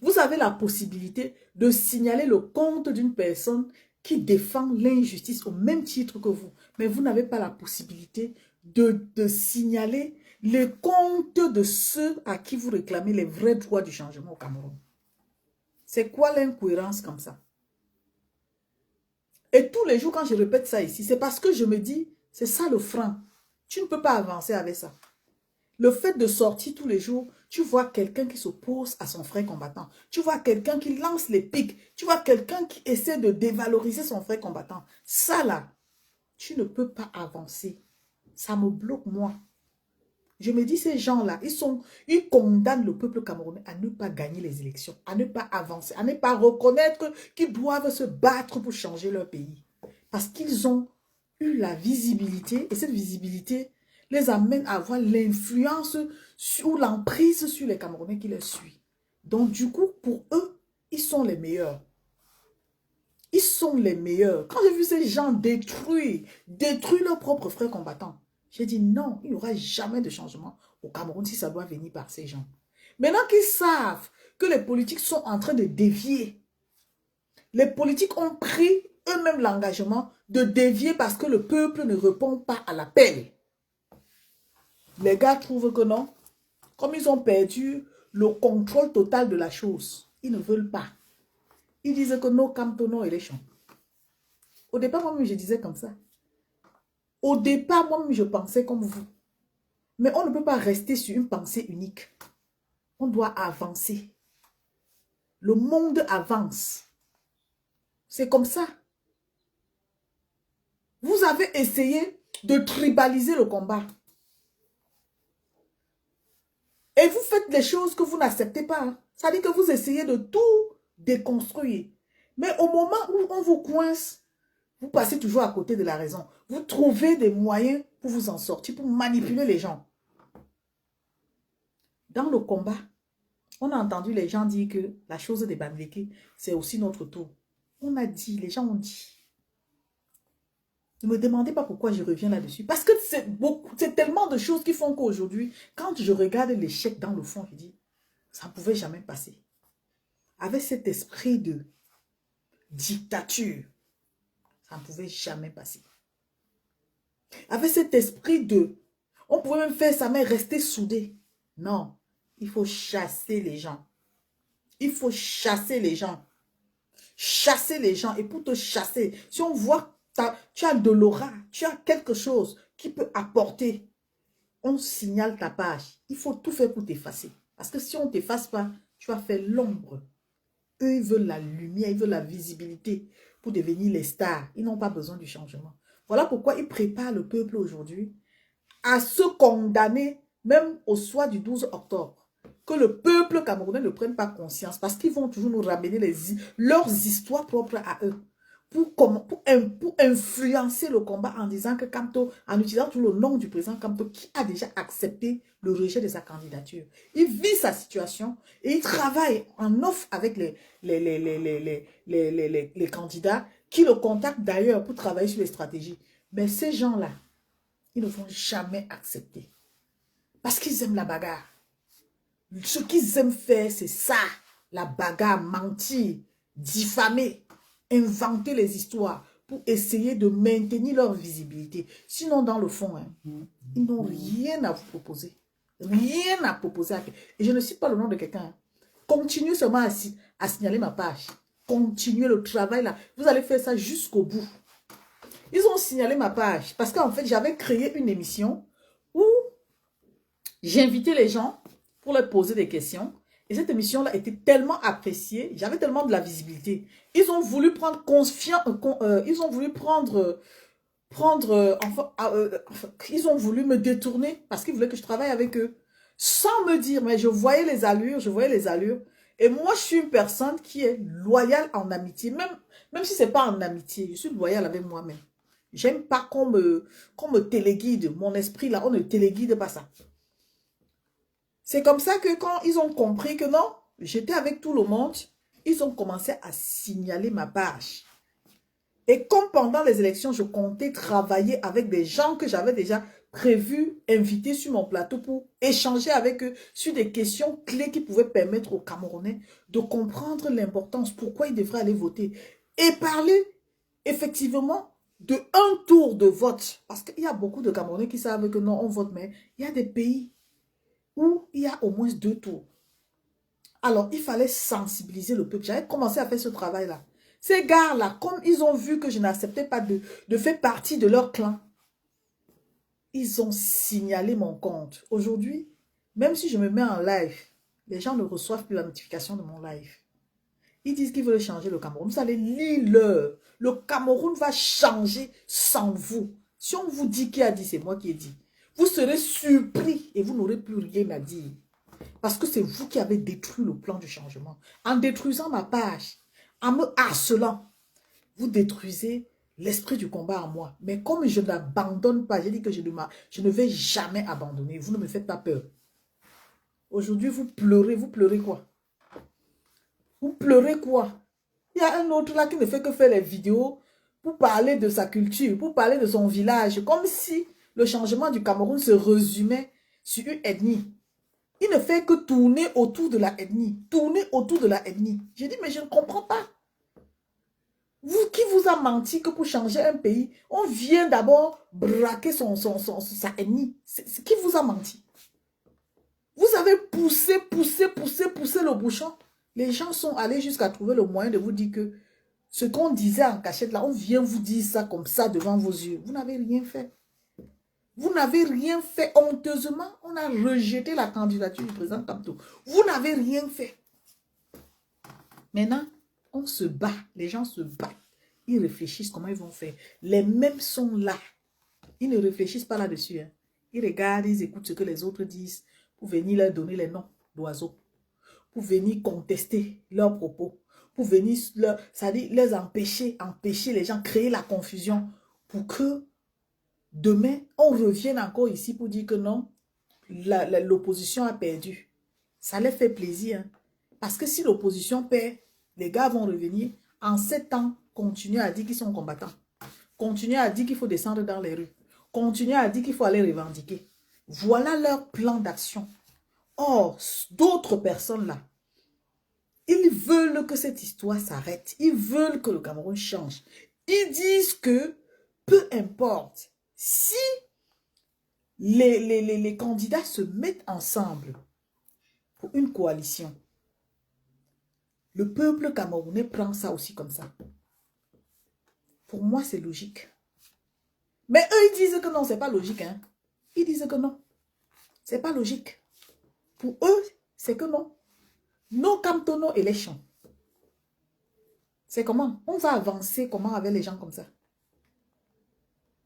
Vous avez la possibilité de signaler le compte d'une personne qui défend l'injustice au même titre que vous. Mais vous n'avez pas la possibilité de signaler les comptes de ceux à qui vous réclamez les vrais droits du changement au Cameroun. C'est quoi l'incohérence comme ça? Et tous les jours, quand je répète ça ici, c'est parce que je me dis, c'est ça le frein. Tu ne peux pas avancer avec ça. Le fait de sortir tous les jours, tu vois quelqu'un qui s'oppose à son frère combattant. Tu vois quelqu'un qui lance les pics. Tu vois quelqu'un qui essaie de dévaloriser son frère combattant. Ça là, tu ne peux pas avancer. Ça me bloque moi. Je me dis, ces gens-là, ils condamnent le peuple camerounais à ne pas gagner les élections, à ne pas avancer, à ne pas reconnaître qu'ils doivent se battre pour changer leur pays. Parce qu'ils ont eu la visibilité, et cette visibilité les amène à avoir l'influence ou l'emprise sur les Camerounais qui les suivent. Donc, du coup, pour eux, ils sont les meilleurs. Ils sont les meilleurs. Quand j'ai vu ces gens détruire leurs propres frères combattants, j'ai dit non, il n'y aura jamais de changement au Cameroun si ça doit venir par ces gens. Maintenant qu'ils savent que les politiques sont en train de dévier. Les politiques ont pris eux-mêmes l'engagement de dévier parce que le peuple ne répond pas à l'appel. Les gars trouvent que non. Comme ils ont perdu le contrôle total de la chose, ils ne veulent pas. Ils disent que no camp, no élection. Au départ, moi-même, je disais comme ça. Au départ, moi-même, je pensais comme vous. Mais on ne peut pas rester sur une pensée unique. On doit avancer. Le monde avance. C'est comme ça. Vous avez essayé de tribaliser le combat. Et vous faites des choses que vous n'acceptez pas. Hein. Ça dit que vous essayez de tout déconstruire. Mais au moment où on vous coince, vous passez toujours à côté de la raison. Vous trouvez des moyens pour vous en sortir, pour manipuler les gens. Dans le combat, on a entendu les gens dire que la chose des Bamileke, c'est aussi notre tour. On a dit, les gens ont dit. Ne me demandez pas pourquoi je reviens là-dessus. Parce que c'est tellement de choses qui font qu'aujourd'hui, quand je regarde l'échec dans le fond, je dis, ça ne pouvait jamais passer. Avec cet esprit de dictature, ça ne pouvait jamais passer. Avec cet esprit de, on pouvait même faire ça, mais rester soudé. Non, il faut chasser les gens. Il faut chasser les gens. Chasser les gens. Et pour te chasser, si on voit tu as de l'aura, tu as quelque chose qui peut apporter, on signale ta page. Il faut tout faire pour t'effacer. Parce que si on ne t'efface pas, tu vas faire l'ombre. Eux, ils veulent la lumière, ils veulent la visibilité pour devenir les stars. Ils n'ont pas besoin du changement. Voilà pourquoi ils préparent le peuple aujourd'hui à se condamner, même au soir du 12 octobre. Que le peuple camerounais ne prenne pas conscience parce qu'ils vont toujours nous ramener leurs histoires propres à eux. Pour influencer le combat en disant que Kamto, en utilisant tout le nom du président Kamto, qui a déjà accepté le rejet de sa candidature. Il vit sa situation et il travaille en off avec les candidats qui le contactent d'ailleurs pour travailler sur les stratégies. Mais ces gens-là, ils ne vont jamais accepter. Parce qu'ils aiment la bagarre. Ce qu'ils aiment faire, c'est ça. La bagarre, mentir, diffamer. Inventer les histoires pour essayer de maintenir leur visibilité. Sinon, dans le fond, hein, ils n'ont rien à vous proposer. Rien à proposer. Et je ne cite pas le nom de quelqu'un. Hein. Continuez seulement à signaler ma page. Continuez le travail là. Vous allez faire ça jusqu'au bout. Ils ont signalé ma page parce qu'en fait, j'avais créé une émission où j'invitais les gens pour leur poser des questions. Et cette émission-là était tellement appréciée, j'avais tellement de la visibilité. Ils ont voulu prendre ils ont voulu ils ont voulu me détourner parce qu'ils voulaient que je travaille avec eux. Sans me dire, mais je voyais les allures. Et moi, je suis une personne qui est loyale en amitié. Même si ce n'est pas en amitié, je suis loyale avec moi-même. J'aime pas qu'on me téléguide. Mon esprit, là, on ne téléguide pas ça. C'est comme ça que quand ils ont compris que non, j'étais avec tout le monde, ils ont commencé à signaler ma page. Et comme pendant les élections, je comptais travailler avec des gens que j'avais déjà prévu, invités sur mon plateau pour échanger avec eux sur des questions clés qui pouvaient permettre aux Camerounais de comprendre l'importance, pourquoi ils devraient aller voter. Et parler effectivement de un tour de vote. Parce qu'il y a beaucoup de Camerounais qui savent que non, on vote, mais il y a des pays où il y a au moins 2 tours. Alors, il fallait sensibiliser le peuple. J'avais commencé à faire ce travail-là. Ces gars-là, comme ils ont vu que je n'acceptais pas de faire partie de leur clan, ils ont signalé mon compte. Aujourd'hui, même si je me mets en live, les gens ne reçoivent plus la notification de mon live. Ils disent qu'ils veulent changer le Cameroun. Vous allez lire-le. Le Cameroun va changer sans vous. Si on vous dit qui a dit, c'est moi qui ai dit. Vous serez surpris et vous n'aurez plus rien à dire. Parce que c'est vous qui avez détruit le plan du changement. En détruisant ma page, en me harcelant, vous détruisez l'esprit du combat en moi. Mais comme je n'abandonne pas, j'ai dit que je ne vais jamais abandonner. Vous ne me faites pas peur. Aujourd'hui, vous pleurez quoi? Vous pleurez quoi? Il y a un autre là qui ne fait que faire les vidéos pour parler de sa culture, pour parler de son village, comme si le changement du Cameroun se résumait sur une ethnie. Il ne fait que tourner autour de la ethnie. Tourner autour de la ethnie. J'ai dit, mais je ne comprends pas. Vous, qui vous a menti que pour changer un pays, on vient d'abord braquer sa ethnie. C'est qui vous a menti? Vous avez poussé le bouchon. Les gens sont allés jusqu'à trouver le moyen de vous dire que ce qu'on disait en cachette là, on vient vous dire ça comme ça devant vos yeux. Vous n'avez rien fait. Vous n'avez rien fait. Honteusement, on a rejeté la candidature du président Kamto. Vous n'avez rien fait. Maintenant, on se bat. Les gens se battent. Ils réfléchissent comment ils vont faire. Les mêmes sont là. Ils ne réfléchissent pas là-dessus. Hein. Ils regardent, ils écoutent ce que les autres disent pour venir leur donner les noms d'oiseaux. Pour venir contester leurs propos. Pour venir les empêcher les gens, créer la confusion pour que demain, on revienne encore ici pour dire que non, l'opposition a perdu. Ça les fait plaisir. Hein? Parce que si l'opposition perd, les gars vont revenir. En 7 ans, continuer à dire qu'ils sont combattants. Continuer à dire qu'il faut descendre dans les rues. Continuer à dire qu'il faut aller revendiquer. Voilà leur plan d'action. Or, d'autres personnes là, ils veulent que cette histoire s'arrête. Ils veulent que le Cameroun change. Ils disent que peu importe. Si les candidats se mettent ensemble pour une coalition, le peuple camerounais prend ça aussi comme ça. Pour moi, c'est logique. Mais eux, ils disent que non, c'est pas logique. Hein. Ils disent que non. C'est pas logique. Pour eux, c'est que non. No Kamto, no élection. C'est comment? On va avancer comment avec les gens comme ça?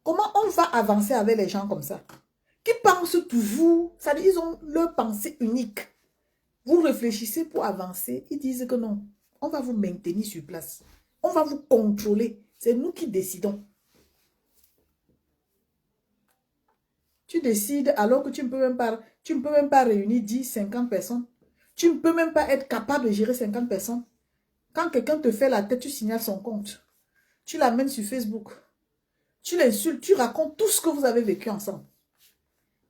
Comment on va avancer avec les gens comme ça? Qui pensent toujours, ça dit, ils ont leur pensée unique. Vous réfléchissez pour avancer, ils disent que non. On va vous maintenir sur place. On va vous contrôler. C'est nous qui décidons. Tu décides alors que tu ne peux même pas réunir 10, 50 personnes. Tu ne peux même pas être capable de gérer 50 personnes. Quand quelqu'un te fait la tête, tu signales son compte. Tu l'amènes sur Facebook. Tu l'insultes, tu racontes tout ce que vous avez vécu ensemble.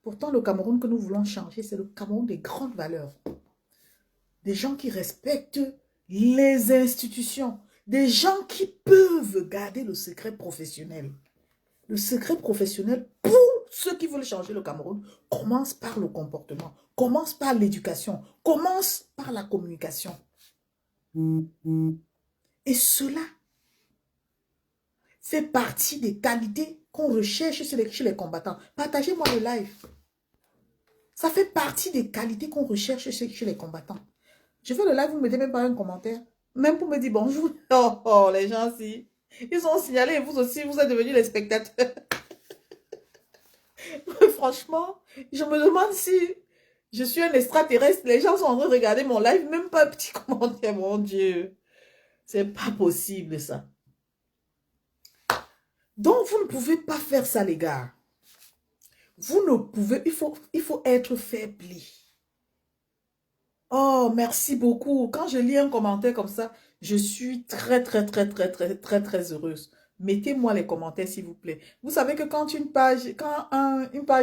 Pourtant, le Cameroun que nous voulons changer, c'est le Cameroun des grandes valeurs. Des gens qui respectent les institutions. Des gens qui peuvent garder le secret professionnel. Le secret professionnel, pour ceux qui veulent changer le Cameroun, commence par le comportement, commence par l'éducation, commence par la communication. Et cela fait partie des qualités qu'on recherche chez les combattants. Partagez-moi le live. Ça fait partie des qualités qu'on recherche chez les combattants. Je fais le live, vous ne mettez même pas un commentaire. Même pour me dire bonjour. Oh, les gens, si. Ils ont signalé et vous aussi, vous êtes devenus les spectateurs. Franchement, je me demande si je suis un extraterrestre. Les gens sont en train de regarder mon live, même pas un petit commentaire, mon Dieu. C'est pas possible, ça. Donc, vous ne pouvez pas faire ça, les gars. Vous ne pouvez, il faut être faibli. Oh, merci beaucoup. Quand je lis un commentaire comme ça, je suis très heureuse. Mettez-moi les commentaires, s'il vous plaît. Vous savez que quand une page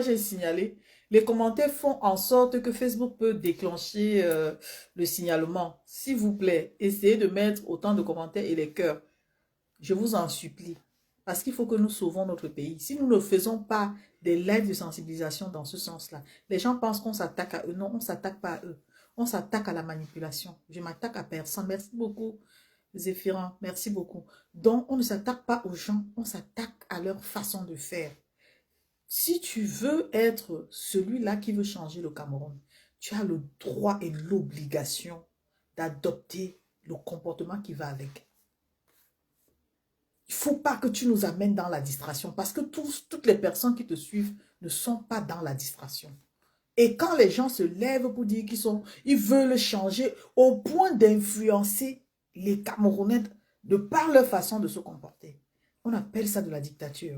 est signalée, les commentaires font en sorte que Facebook peut déclencher le signalement. S'il vous plaît, essayez de mettre autant de commentaires et les cœurs. Je vous en supplie. Parce qu'il faut que nous sauvons notre pays. Si nous ne faisons pas des lives de sensibilisation dans ce sens-là, les gens pensent qu'on s'attaque à eux. Non, on ne s'attaque pas à eux. On s'attaque à la manipulation. Je m'attaque à personne. Merci beaucoup, Zéphirin. Merci beaucoup. Donc, on ne s'attaque pas aux gens. On s'attaque à leur façon de faire. Si tu veux être celui-là qui veut changer le Cameroun, tu as le droit et l'obligation d'adopter le comportement qui va avec. Il ne faut pas que tu nous amènes dans la distraction parce que toutes les personnes qui te suivent ne sont pas dans la distraction. Et quand les gens se lèvent pour dire ils veulent changer au point d'influencer les Camerounais de par leur façon de se comporter, on appelle ça de la dictature.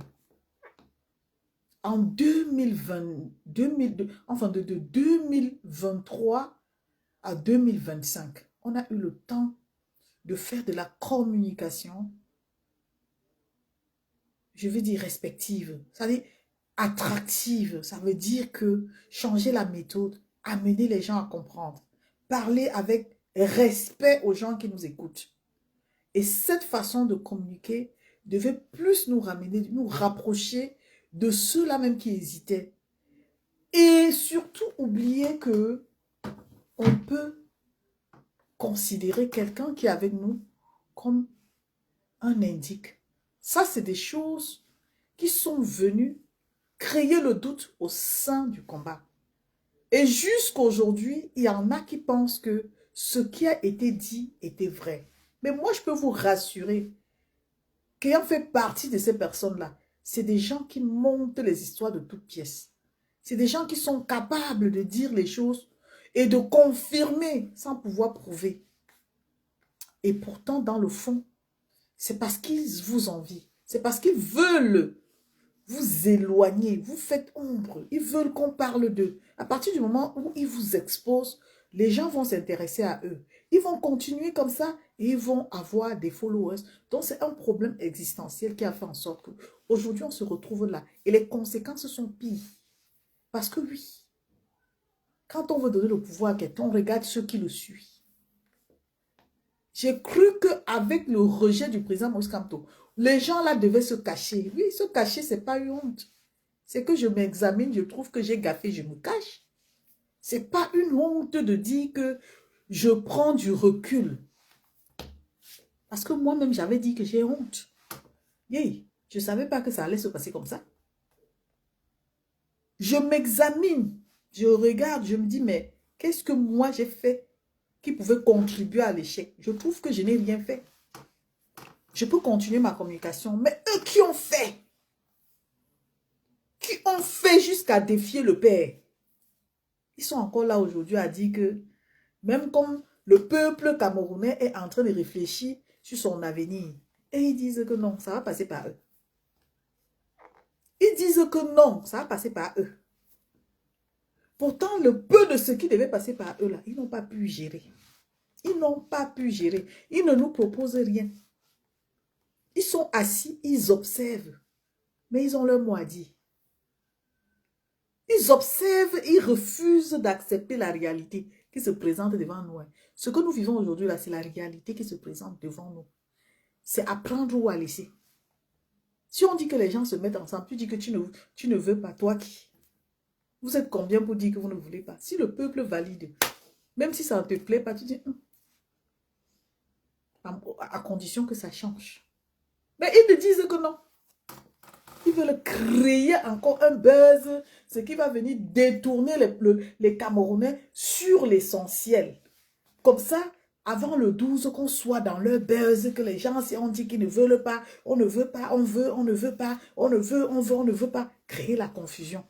En 2020, de 2023 à 2025, on a eu le temps de faire de la communication, je veux dire respective, ça veut dire attractive, ça veut dire que changer la méthode, amener les gens à comprendre, parler avec respect aux gens qui nous écoutent. Et cette façon de communiquer devait plus nous ramener, nous rapprocher de ceux-là même qui hésitaient. Et surtout oublier que on peut considérer quelqu'un qui est avec nous comme un indique. Ça, c'est des choses qui sont venues créer le doute au sein du combat. Et jusqu'à aujourd'hui, il y en a qui pensent que ce qui a été dit était vrai. Mais moi, je peux vous rassurer qu'ayant fait partie de ces personnes-là, c'est des gens qui montent les histoires de toutes pièces. C'est des gens qui sont capables de dire les choses et de confirmer sans pouvoir prouver. Et pourtant, dans le fond, c'est parce qu'ils vous envient. C'est parce qu'ils veulent vous éloigner, vous faites ombre. Ils veulent qu'on parle d'eux. À partir du moment où ils vous exposent, les gens vont s'intéresser à eux. Ils vont continuer comme ça et ils vont avoir des followers. Donc, c'est un problème existentiel qui a fait en sorte qu'aujourd'hui, on se retrouve là. Et les conséquences sont pires. Parce que oui, quand on veut donner le pouvoir à quelqu'un, on regarde ceux qui le suivent. J'ai cru qu'avec le rejet du président Moïse Kamto, les gens là devaient se cacher. Oui, se cacher, ce n'est pas une honte. C'est que je m'examine, je trouve que j'ai gaffé, je me cache. Ce n'est pas une honte de dire que je prends du recul. Parce que moi-même, j'avais dit que j'ai honte. Yeah, je ne savais pas que ça allait se passer comme ça. Je m'examine, je regarde, je me dis, mais qu'est-ce que moi j'ai fait qui pouvait contribuer à l'échec? Je trouve que je n'ai rien fait. Je peux continuer ma communication, mais eux qui ont fait jusqu'à défier le Père, ils sont encore là aujourd'hui à dire que même comme le peuple camerounais est en train de réfléchir sur son avenir, et ils disent que non, ça va passer par eux. Ils disent que non, ça va passer par eux. Pourtant, le peu de ce qui devait passer par eux là, ils n'ont pas pu gérer. Ils n'ont pas pu gérer. Ils ne nous proposent rien. Ils sont assis, ils observent. Mais ils ont leur mot à dire. Ils observent, ils refusent d'accepter la réalité qui se présente devant nous. Ce que nous vivons aujourd'hui là, c'est la réalité qui se présente devant nous. C'est à prendre ou à laisser. Si on dit que les gens se mettent ensemble, tu dis que tu ne veux pas, toi qui? Vous êtes combien pour dire que vous ne voulez pas? Si le peuple valide, même si ça ne te plaît pas, tu dis, à condition que ça change. Mais ils te disent que non. Ils veulent créer encore un buzz, ce qui va venir détourner les Camerounais sur l'essentiel. Comme ça, avant le 12, qu'on soit dans leur buzz, que les gens, si on dit qu'ils ne veulent pas, on ne veut pas, on veut, on ne veut pas, on ne veut, on veut, on ne veut pas, créer la confusion.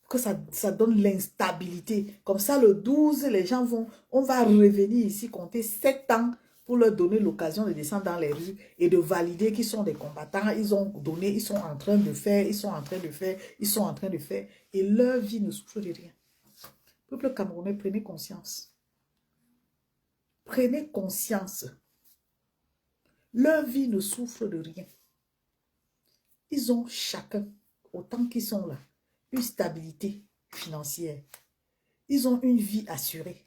Que ça donne l'instabilité. Comme ça, le 12, les gens vont, on va revenir ici compter 7 ans pour leur donner l'occasion de descendre dans les rues et de valider qu'ils sont des combattants. Ils ont donné, ils sont en train de faire, ils sont en train de faire, ils sont en train de faire. Et leur vie ne souffre de rien. Peuple camerounais, prenez conscience. Prenez conscience. Leur vie ne souffre de rien. Ils ont chacun, autant qu'ils sont là, une stabilité financière. Ils ont une vie assurée.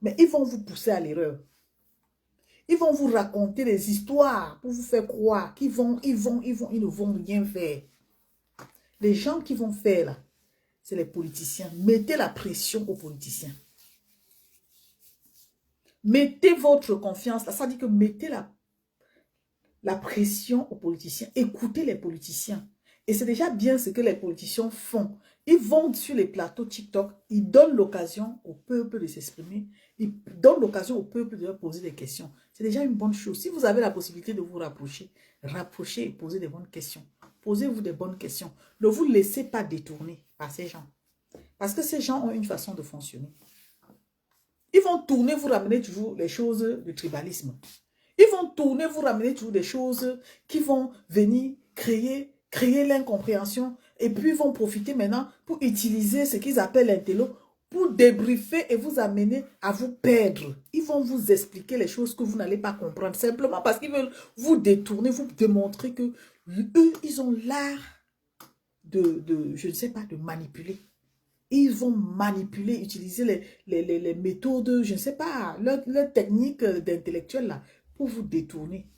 Mais ils vont vous pousser à l'erreur. Ils vont vous raconter des histoires pour vous faire croire qu'ils ils ne vont rien faire. Les gens qui vont faire là, c'est les politiciens. Mettez la pression aux politiciens. Mettez votre confiance là. Ça dit que mettez la pression aux politiciens. Écoutez les politiciens. Et c'est déjà bien ce que les politiciens font. Ils vont sur les plateaux TikTok, ils donnent l'occasion au peuple de s'exprimer, ils donnent l'occasion au peuple de leur poser des questions. C'est déjà une bonne chose. Si vous avez la possibilité de vous rapprocher, rapprochez et posez des bonnes questions. Posez-vous des bonnes questions. Ne vous laissez pas détourner par ces gens. Parce que ces gens ont une façon de fonctionner. Ils vont tourner, vous ramener toujours les choses du tribalisme. Ils vont tourner, vous ramener toujours des choses qui vont venir créer l'incompréhension. Et puis, ils vont profiter maintenant pour utiliser ce qu'ils appellent l'intello pour débriefer et vous amener à vous perdre. Ils vont vous expliquer les choses que vous n'allez pas comprendre. Simplement parce qu'ils veulent vous détourner, vous démontrer que eux, ils ont l'art je ne sais pas, de manipuler. Et ils vont manipuler, utiliser les méthodes, je ne sais pas, leur technique d'intellectuel là, pour vous détourner.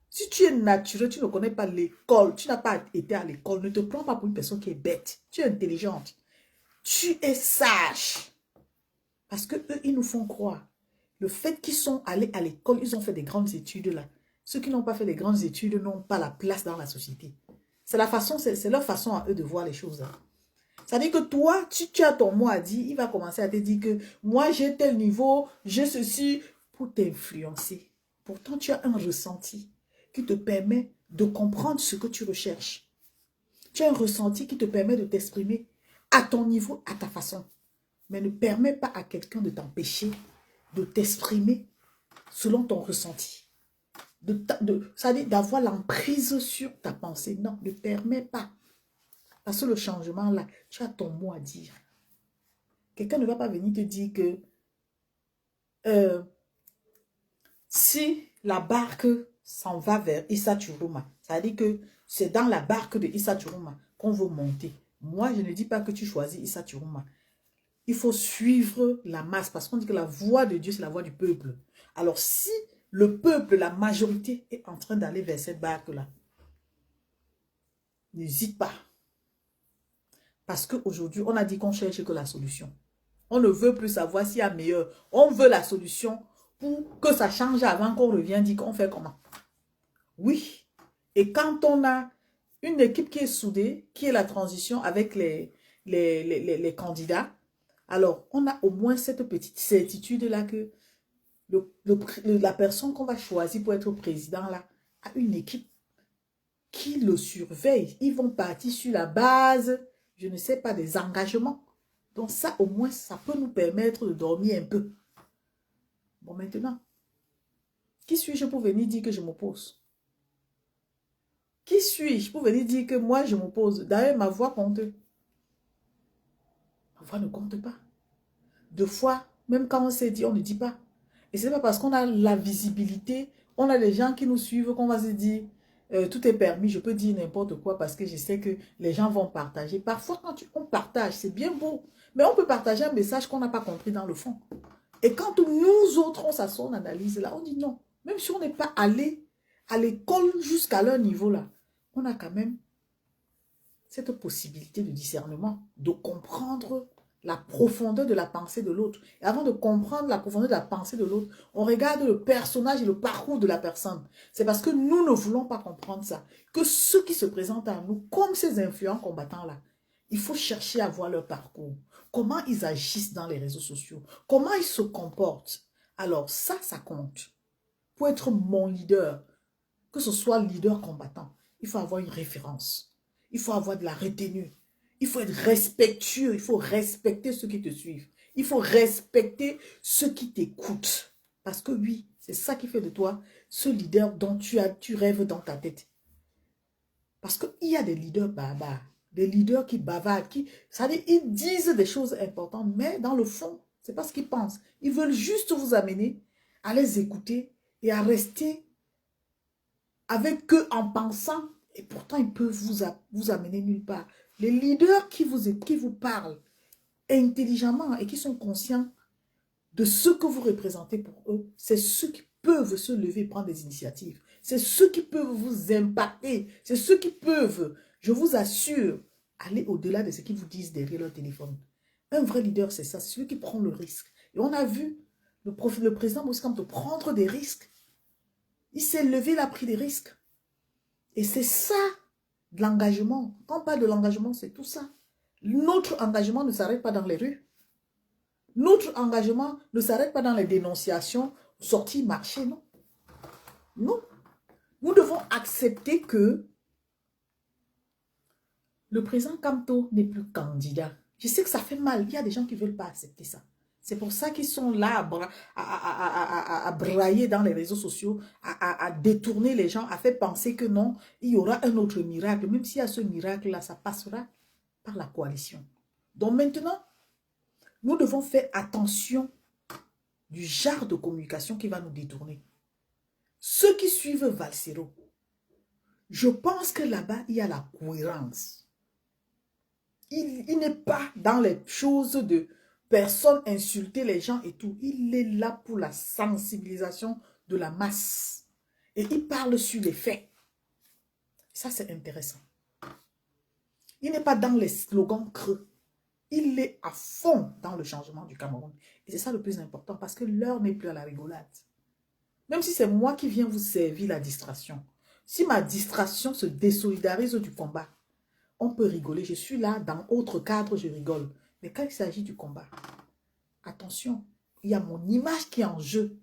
Si tu es naturel, tu ne connais pas l'école, tu n'as pas été à l'école, ne te prends pas pour une personne qui est bête. Tu es intelligente. Tu es sage. Parce que eux, ils nous font croire. Le fait qu'ils sont allés à l'école, ils ont fait des grandes études là. Ceux qui n'ont pas fait des grandes études n'ont pas la place dans la société. C'est leur façon à eux de voir les choses. Hein. C'est-à-dire que toi, si tu as ton mot à dire, il va commencer à te dire que moi, j'ai tel niveau, j'ai ceci, pour t'influencer. Pourtant, tu as un ressenti qui te permet de comprendre ce que tu recherches. Tu as un ressenti qui te permet de t'exprimer à ton niveau, à ta façon. Mais ne permet pas à quelqu'un de t'empêcher de t'exprimer selon ton ressenti. C'est-à-dire d'avoir l'emprise sur ta pensée. Non, ne permet pas. Parce que le changement là, tu as ton mot à dire. Quelqu'un ne va pas venir te dire que si la barque s'en va vers Issa Churuma, ça veut dire que c'est dans la barque de Issa Churuma qu'on veut monter. Moi, je ne dis pas que tu choisis Issa Churuma. Il faut suivre la masse parce qu'on dit que la voix de Dieu, c'est la voix du peuple. Alors, si le peuple, la majorité, est en train d'aller vers cette barque-là, n'hésite pas. Parce qu'aujourd'hui, on a dit qu'on cherche que la solution. On ne veut plus savoir s'il y a meilleur. On veut la solution pour que ça change avant qu'on revienne dire qu'on fait comment. Oui. Et quand on a une équipe qui est soudée, qui est la transition avec les candidats, alors on a au moins cette petite certitude-là que la personne qu'on va choisir pour être président là a une équipe qui le surveille. Ils vont partir sur la base, je ne sais pas, des engagements. Donc ça, au moins, ça peut nous permettre de dormir un peu. Bon, maintenant, qui suis-je pour venir dire que je m'oppose? Qui suis-je pour venir dire que moi, je m'oppose? D'ailleurs, ma voix compte. Ma voix ne compte pas. Deux fois, même quand on s'est dit, on ne dit pas. Et ce n'est pas parce qu'on a la visibilité, on a des gens qui nous suivent qu'on va se dire, tout est permis, je peux dire n'importe quoi parce que je sais que les gens vont partager. Parfois, quand on partage, c'est bien beau. Mais on peut partager un message qu'on n'a pas compris dans le fond. Et quand nous autres, on s'assoit, on analyse là, on dit non. Même si on n'est pas allé à l'école jusqu'à leur niveau là, on a quand même cette possibilité de discernement, de comprendre la profondeur de la pensée de l'autre. Et avant de comprendre la profondeur de la pensée de l'autre, on regarde le personnage et le parcours de la personne. C'est parce que nous ne voulons pas comprendre ça, que ceux qui se présentent à nous, comme ces influents combattants-là, il faut chercher à voir leur parcours. Comment ils agissent dans les réseaux sociaux. Comment ils se comportent. Alors ça compte. Pour être mon leader, que ce soit leader combattant, il faut avoir une référence. Il faut avoir de la retenue. Il faut être respectueux. Il faut respecter ceux qui te suivent. Il faut respecter ceux qui t'écoutent. Parce que oui, c'est ça qui fait de toi ce leader dont tu rêves dans ta tête. Parce qu'il y a des leaders barbares. Des leaders qui bavardent. C'est-à-dire, ils disent des choses importantes, mais dans le fond, ce n'est pas ce qu'ils pensent. Ils veulent juste vous amener à les écouter et à rester avec eux en pensant. Et pourtant, ils peuvent vous amener nulle part. Les leaders qui vous parlent intelligemment et qui sont conscients de ce que vous représentez pour eux, c'est ceux qui peuvent se lever et prendre des initiatives. C'est ceux qui peuvent vous impacter. C'est ceux qui peuvent, je vous assure, aller au-delà de ce qu'ils vous disent derrière leur téléphone. Un vrai leader, c'est ça, celui qui prend le risque. Et on a vu le président Bouskam de prendre des risques. Il s'est levé, il a pris des risques. Et c'est ça, de l'engagement. Quand on parle de l'engagement, c'est tout ça. Notre engagement ne s'arrête pas dans les rues. Notre engagement ne s'arrête pas dans les dénonciations, sorties, marcher, non. Non. Nous devons accepter que le président Kamto n'est plus candidat. Je sais que ça fait mal. Il y a des gens qui ne veulent pas accepter ça. C'est pour ça qu'ils sont là à brailler dans les réseaux sociaux, à détourner les gens, à faire penser que non, il y aura un autre miracle. Même s'il y a ce miracle-là, ça passera par la coalition. Donc maintenant, nous devons faire attention du genre de communication qui va nous détourner. Ceux qui suivent Valsero, je pense que là-bas, il y a la cohérence. Il n'est pas dans les choses de personnes insulter les gens et tout. Il est là pour la sensibilisation de la masse. Et il parle sur les faits. Ça, c'est intéressant. Il n'est pas dans les slogans creux. Il est à fond dans le changement du Cameroun. Et c'est ça le plus important parce que l'heure n'est plus à la rigolade. Même si c'est moi qui viens vous servir la distraction. Si ma distraction se désolidarise du combat, on peut rigoler. Je suis là, dans autre cadre, je rigole. Mais quand il s'agit du combat, attention, il y a mon image qui est en jeu.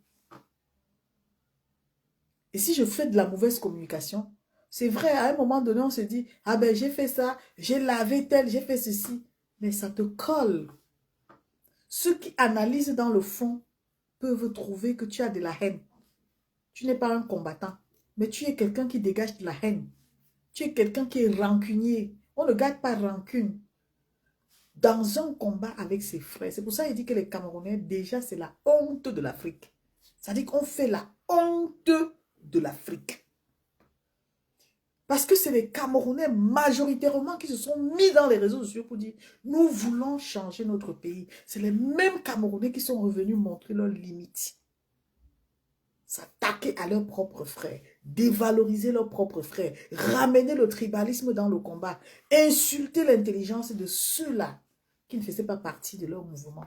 Et si je fais de la mauvaise communication, c'est vrai, à un moment donné, on se dit, ah ben j'ai fait ça, j'ai lavé tel, j'ai fait ceci. Mais ça te colle. Ceux qui analysent dans le fond peuvent trouver que tu as de la haine. Tu n'es pas un combattant, mais tu es quelqu'un qui dégage de la haine. Tu es quelqu'un qui est rancunier. On ne garde pas rancune dans un combat avec ses frères. C'est pour ça qu'il dit que les Camerounais, déjà, c'est la honte de l'Afrique. C'est-à-dire qu'on fait la honte de l'Afrique. Parce que c'est les Camerounais majoritairement qui se sont mis dans les réseaux sociaux pour dire « Nous voulons changer notre pays ». C'est les mêmes Camerounais qui sont revenus montrer leurs limites. S'attaquer à leurs propres frères, dévaloriser leurs propres frères, ramener le tribalisme dans le combat, insulter l'intelligence de ceux-là qui ne faisaient pas partie de leur mouvement.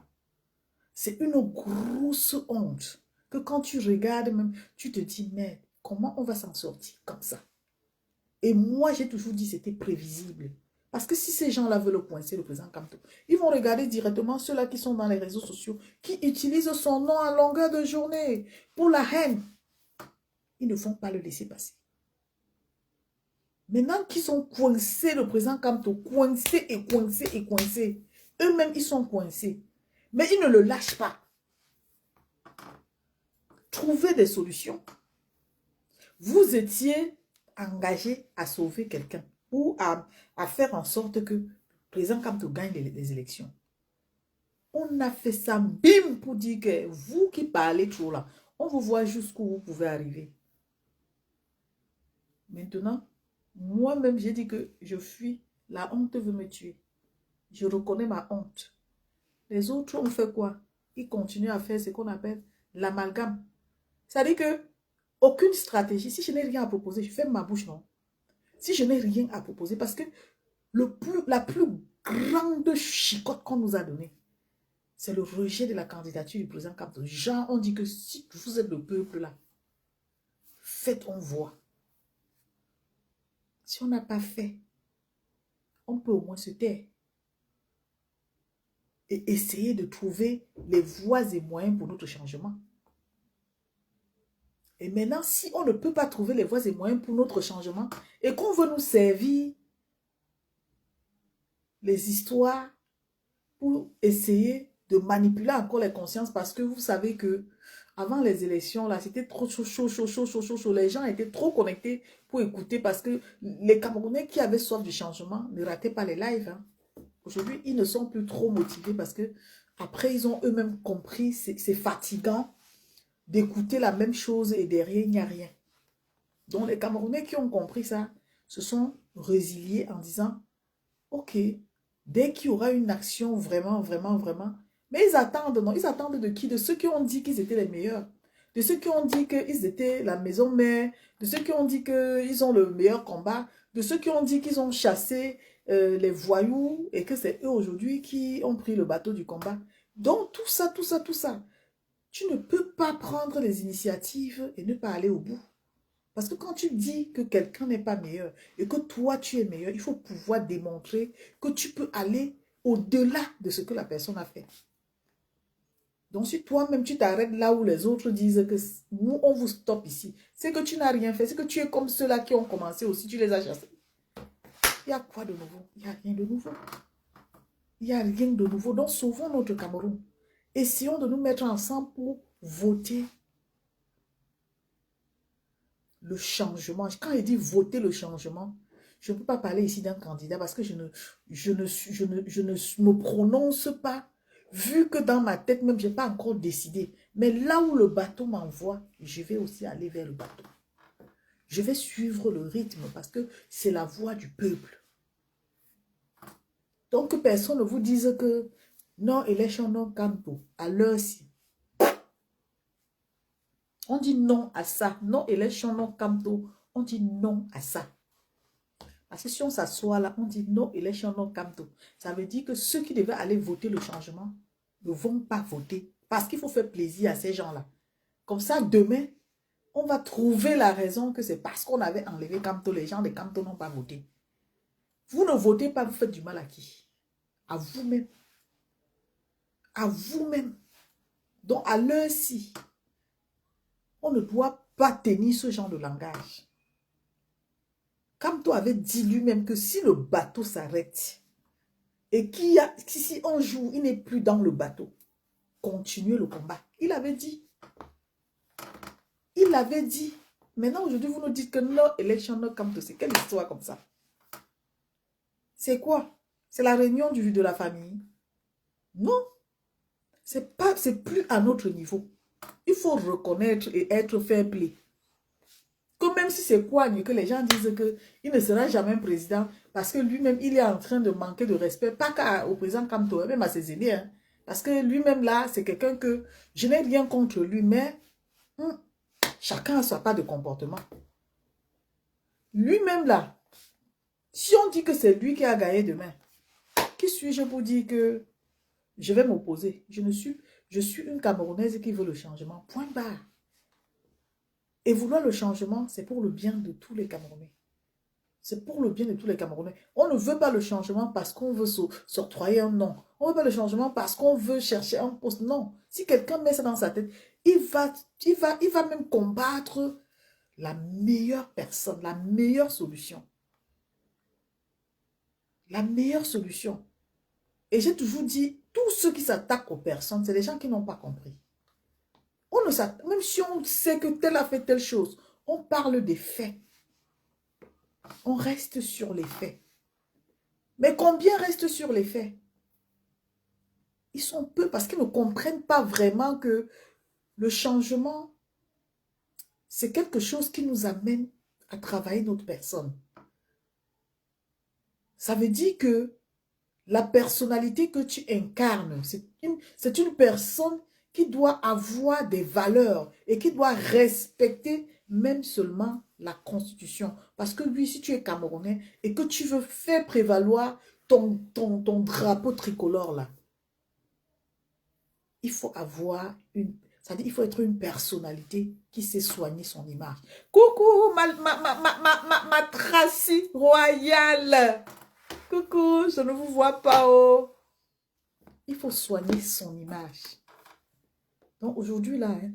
C'est une grosse honte que quand tu regardes même, tu te dis « Mais comment on va s'en sortir comme ça ?» Et moi, j'ai toujours dit que c'était prévisible. Parce que si ces gens-là veulent coincer le président Kamto, ils vont regarder directement ceux-là qui sont dans les réseaux sociaux, qui utilisent son nom à longueur de journée pour la haine. Ils ne vont pas le laisser passer. Maintenant qu'ils ont coincé le président Kamto, coincé et coincé et coincé, eux-mêmes, ils sont coincés. Mais ils ne le lâchent pas. Trouvez des solutions. Vous étiez engagé à sauver quelqu'un ou à faire en sorte que le président Kamto gagne les élections. On a fait ça, bim, pour dire que vous qui parlez trop là, on vous voit jusqu'où vous pouvez arriver. Maintenant, moi-même, j'ai dit que je fuis. La honte veut me tuer. Je reconnais ma honte. Les autres ont fait quoi? Ils continuent à faire ce qu'on appelle l'amalgame. C'est-à-dire que aucune stratégie. Si je n'ai rien à proposer, je ferme ma bouche, non? Si je n'ai rien à proposer, parce que la plus grande chicotte qu'on nous a donnée, c'est le rejet de la candidature du président Kamto. Genre, on dit que si vous êtes le peuple là, faites, on voit. Si on n'a pas fait, on peut au moins se taire. Et essayer de trouver les voies et moyens pour notre changement. Et maintenant, si on ne peut pas trouver les voies et moyens pour notre changement, et qu'on veut nous servir les histoires pour essayer de manipuler encore les consciences, parce que vous savez que avant les élections, là, c'était trop chaud. Les gens étaient trop connectés pour écouter, parce que les Camerounais qui avaient soif du changement ne rataient pas les lives. Hein. Aujourd'hui, ils ne sont plus trop motivés parce que après, ils ont eux-mêmes compris, c'est fatigant d'écouter la même chose et derrière, il n'y a rien. Donc, les Camerounais qui ont compris ça se sont résiliés en disant, ok, dès qu'il y aura une action vraiment, mais ils attendent, non? Ils attendent de qui? De ceux qui ont dit qu'ils étaient les meilleurs, de ceux qui ont dit qu'ils étaient la maison mère, de ceux qui ont dit qu'ils ont le meilleur combat, de ceux qui ont dit qu'ils ont chassé les voyous et que c'est eux aujourd'hui qui ont pris le bateau du combat. Donc tout ça, tu ne peux pas prendre les initiatives et ne pas aller au bout. Parce que quand tu dis que quelqu'un n'est pas meilleur et que toi tu es meilleur, il faut pouvoir démontrer que tu peux aller au-delà de ce que la personne a fait. Donc si toi-même tu t'arrêtes là où les autres disent que nous on vous stoppe ici, c'est que tu n'as rien fait, c'est que tu es comme ceux-là qui ont commencé aussi, tu les as chassés. Il y a quoi de nouveau? Il n'y a rien de nouveau. Il n'y a rien de nouveau. Donc sauvons notre Cameroun. Essayons de nous mettre ensemble pour voter le changement. Quand il dit voter le changement, je ne peux pas parler ici d'un candidat parce que je ne me prononce pas. Vu que dans ma tête même, je n'ai pas encore décidé. Mais là où le bateau m'envoie, je vais aussi aller vers le bateau. Je vais suivre le rythme parce que c'est la voix du peuple. Donc, que personne ne vous dise que non, élection, non, Camto, à l'heure-ci. On dit non à ça. Non, élection, non, Camto. On dit non à ça. Parce que si on s'assoit là, on dit non, élection, non, Camto. Ça veut dire que ceux qui devaient aller voter le changement ne vont pas voter. Parce qu'il faut faire plaisir à ces gens-là. Comme ça, demain, on va trouver la raison que c'est parce qu'on avait enlevé Camto. Les gens de Camto n'ont pas voté. Vous ne votez pas, vous faites du mal à qui? À vous-même. À vous-même. Donc, à l'heure-ci, on ne doit pas tenir ce genre de langage. Camto avait dit lui-même que si le bateau s'arrête et si un jour il n'est plus dans le bateau, continuez le combat. Il avait dit. Il avait dit. Maintenant, aujourd'hui, vous nous dites que no election, no Camto. C'est quelle histoire comme ça? C'est quoi? C'est la réunion de la famille? Non. C'est plus à notre niveau. Il faut reconnaître et être fair play. Que même si c'est quoi, que les gens disent qu'il ne sera jamais président parce que lui-même, il est en train de manquer de respect, pas qu'au président Camto, même à ses aînés. Hein, parce que lui-même là, c'est quelqu'un que je n'ai rien contre lui, mais chacun a sa part de comportement. Lui-même là, si on dit que c'est lui qui a gagné demain, qui suis-je pour dire que je vais m'opposer? Je suis une Camerounaise qui veut le changement. Point barre. Et vouloir le changement, c'est pour le bien de tous les Camerounais. C'est pour le bien de tous les Camerounais. On ne veut pas le changement parce qu'on veut s'octroyer un nom. On ne veut pas le changement parce qu'on veut chercher un poste. Non. Si quelqu'un met ça dans sa tête, il va même combattre la meilleure personne, la meilleure solution. La meilleure solution. Et j'ai toujours dit, tous ceux qui s'attaquent aux personnes, c'est des gens qui n'ont pas compris. Même si on sait que tel a fait telle chose, on parle des faits. On reste sur les faits. Mais combien restent sur les faits? Ils sont peu parce qu'ils ne comprennent pas vraiment que le changement, c'est quelque chose qui nous amène à travailler notre personne. Ça veut dire que la personnalité que tu incarnes, c'est une personne qui doit avoir des valeurs et qui doit respecter même seulement la Constitution. Parce que lui, si tu es Camerounais et que tu veux faire prévaloir ton drapeau tricolore là, il faut avoir c'est-à-dire il faut être une personnalité qui sait soigner son image. Coucou, ma Tracy royale. Coucou, je ne vous vois pas. Oh. Il faut soigner son image. Donc aujourd'hui, là, hein,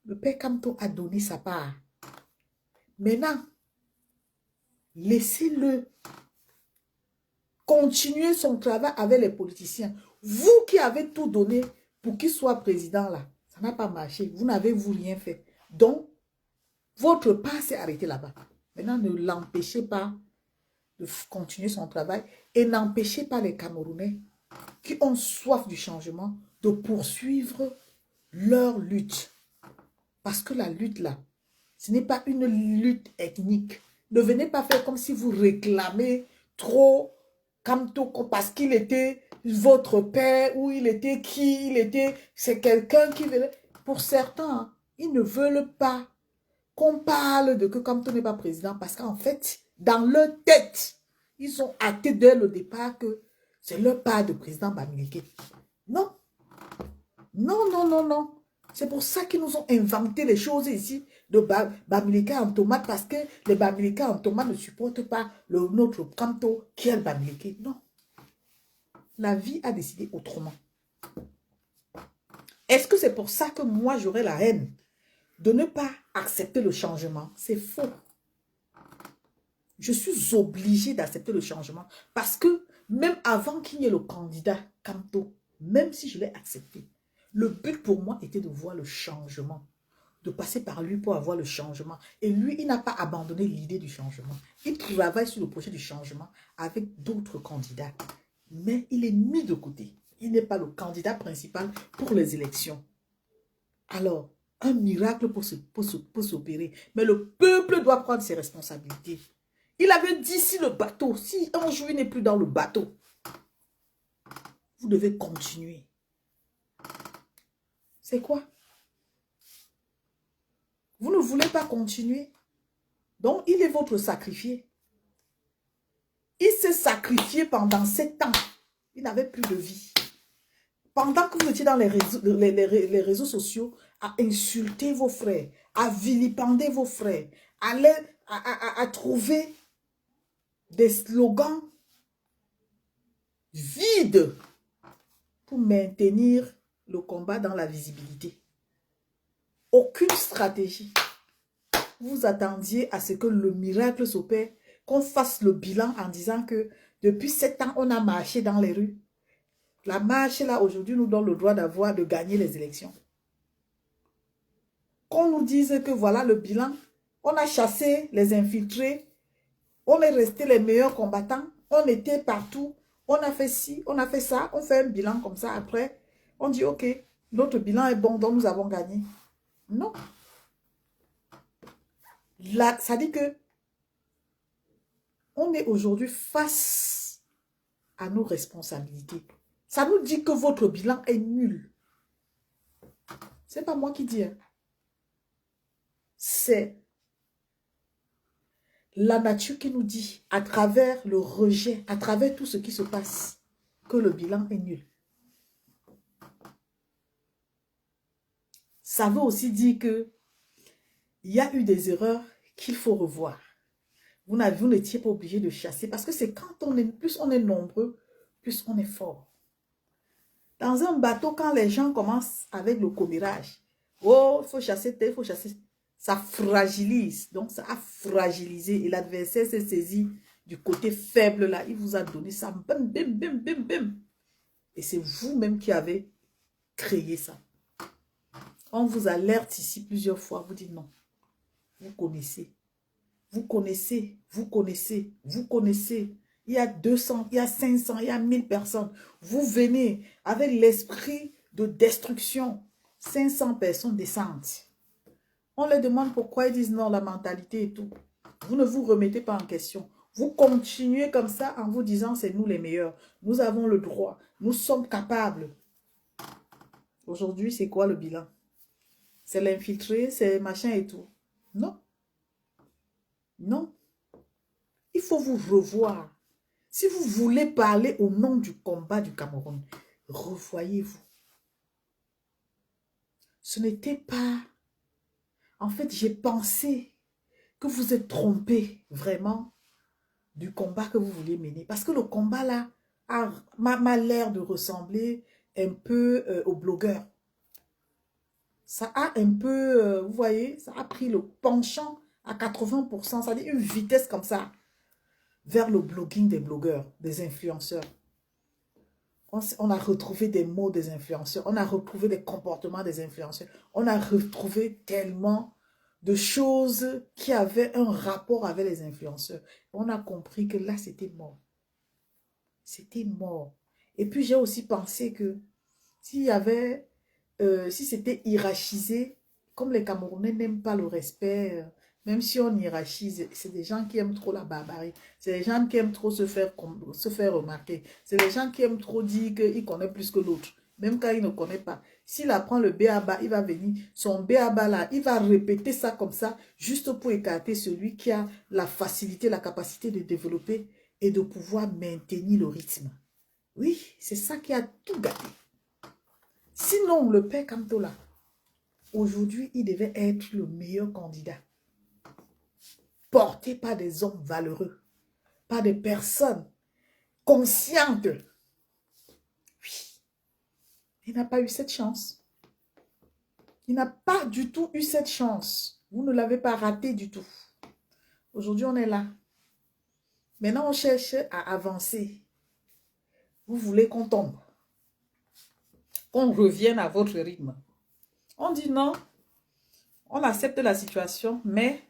le père Camto a donné sa part. Maintenant, laissez-le continuer son travail avec les politiciens. Vous qui avez tout donné pour qu'il soit président, là, ça n'a pas marché. Vous n'avez rien fait. Donc, votre part s'est arrêtée là-bas. Maintenant, ne l'empêchez pas de continuer son travail et n'empêchez pas les Camerounais qui ont soif du changement de poursuivre leur lutte. Parce que la lutte là, ce n'est pas une lutte ethnique. Ne venez pas faire comme si vous réclamez trop Camto parce qu'il était votre père ou il était qui, c'est quelqu'un qui veut. Pour certains, hein, ils ne veulent pas qu'on parle de que Camto n'est pas président parce qu'en fait, dans leur tête, ils ont acté dès le départ que c'est leur part de président Bamileke. Non. Non, non, non, non. C'est pour ça qu'ils nous ont inventé les choses ici de Bamileke en tomate parce que les Bamileke en tomate ne supportent pas notre Camto qui est le Bamileke. Non. La vie a décidé autrement. Est-ce que c'est pour ça que moi j'aurais la haine de ne pas accepter le changement? C'est faux. Je suis obligée d'accepter le changement parce que même avant qu'il y ait le candidat Camto, même si je l'ai accepté, le but pour moi était de voir le changement, de passer par lui pour avoir le changement. Et lui, il n'a pas abandonné l'idée du changement. Il travaille sur le projet du changement avec d'autres candidats. Mais il est mis de côté. Il n'est pas le candidat principal pour les élections. Alors, un miracle pour s'opérer. Mais le peuple doit prendre ses responsabilités. Il avait dit si le bateau, si un jour il n'est plus dans le bateau, Vous devez continuer. C'est quoi? Vous ne voulez pas continuer. Donc, il est votre sacrifié. Il s'est sacrifié pendant 7 ans. Il n'avait plus de vie. Pendant que vous étiez dans les réseaux sociaux, à insulter vos frères, à vilipender vos frères, à trouver des slogans vides pour maintenir le combat dans la visibilité. Aucune stratégie. Vous attendiez à ce que le miracle s'opère, qu'on fasse le bilan en disant que depuis 7 ans, on a marché dans les rues. La marche, là, aujourd'hui, nous donne le droit de gagner les élections. Qu'on nous dise que voilà le bilan, on a chassé les infiltrés, on est resté les meilleurs combattants, on était partout, on a fait ci, on a fait ça, on fait un bilan comme ça. Après, on dit, ok, notre bilan est bon, donc nous avons gagné. Non. Là, ça dit que on est aujourd'hui face à nos responsabilités. Ça nous dit que votre bilan est nul. C'est pas moi qui dis. Hein. C'est la nature qui nous dit, à travers le rejet, à travers tout ce qui se passe, que le bilan est nul. Ça veut aussi dire que il y a eu des erreurs qu'il faut revoir. Vous n'étiez pas obligé de chasser parce que c'est quand plus on est nombreux, plus on est fort. Dans un bateau, quand les gens commencent avec le commérage, oh, il faut chasser tel, il faut chasser, ça fragilise. Donc, ça a fragilisé et l'adversaire s'est saisi du côté faible là. Il vous a donné ça, bim, bim, bim, bim, bim. Et c'est vous-même qui avez créé ça. On vous alerte ici plusieurs fois, vous dites non. Vous connaissez. Vous connaissez, vous connaissez, vous connaissez. Il y a 200, il y a 500, il y a 1000 personnes. Vous venez avec l'esprit de destruction. 500 personnes descendent. On leur demande pourquoi ils disent non, la mentalité et tout. Vous ne vous remettez pas en question. Vous continuez comme ça en vous disant c'est nous les meilleurs. Nous avons le droit. Nous sommes capables. Aujourd'hui, c'est quoi le bilan? C'est l'infiltré, c'est machin et tout. Non. Non. Il faut vous revoir. Si vous voulez parler au nom du combat du Cameroun, revoyez-vous. Ce n'était pas... En fait, j'ai pensé que vous êtes trompé vraiment du combat que vous vouliez mener. Parce que le combat là m'a l'air de ressembler un peu aux blogueurs. Ça a un peu, vous voyez, ça a pris le penchant à 80%, ça dit une vitesse comme ça, vers le blogging des blogueurs, des influenceurs. On a retrouvé des mots des influenceurs, on a retrouvé des comportements des influenceurs, on a retrouvé tellement de choses qui avaient un rapport avec les influenceurs. On a compris que là, c'était mort. C'était mort. Et puis, j'ai aussi pensé que s'il y avait, si c'était hiérarchisé, comme les Camerounais n'aiment pas le respect, même si on hiérarchise, c'est des gens qui aiment trop la barbarie. C'est des gens qui aiment trop se faire remarquer. C'est des gens qui aiment trop dire qu'il connaît plus que l'autre. Même quand il ne connaît pas. S'il apprend le B.A.B.A, il va venir. Son B.A.B.A là, il va répéter ça comme ça, juste pour écarter celui qui a la facilité, la capacité de développer et de pouvoir maintenir le rythme. Oui, c'est ça qui a tout gâté. Sinon, le père Kamtola, aujourd'hui, il devait être le meilleur candidat. Porté par des hommes valeureux, par des personnes conscientes. Oui. Il n'a pas eu cette chance. Il n'a pas du tout eu cette chance. Vous ne l'avez pas raté du tout. Aujourd'hui, on est là. Maintenant, on cherche à avancer. Vous voulez qu'on tombe. Qu'on revienne à votre rythme. On dit non. On accepte la situation, mais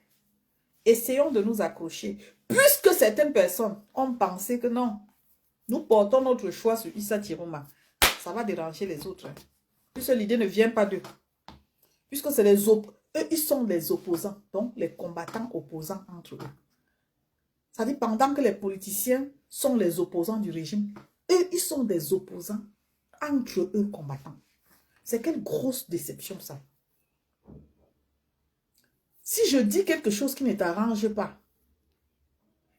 essayons de nous accrocher. Puisque certaines personnes ont pensé que non, nous portons notre choix sur Issa Tiroma. Ça va déranger les autres. Puisque l'idée ne vient pas d'eux. Puisque c'est les eux, ils sont les opposants. Donc, les combattants opposants entre eux. Ça dit, pendant que les politiciens sont les opposants du régime, eux, ils sont des opposants entre eux combattants. C'est quelle grosse déception ça. Si je dis quelque chose qui ne t'arrange pas,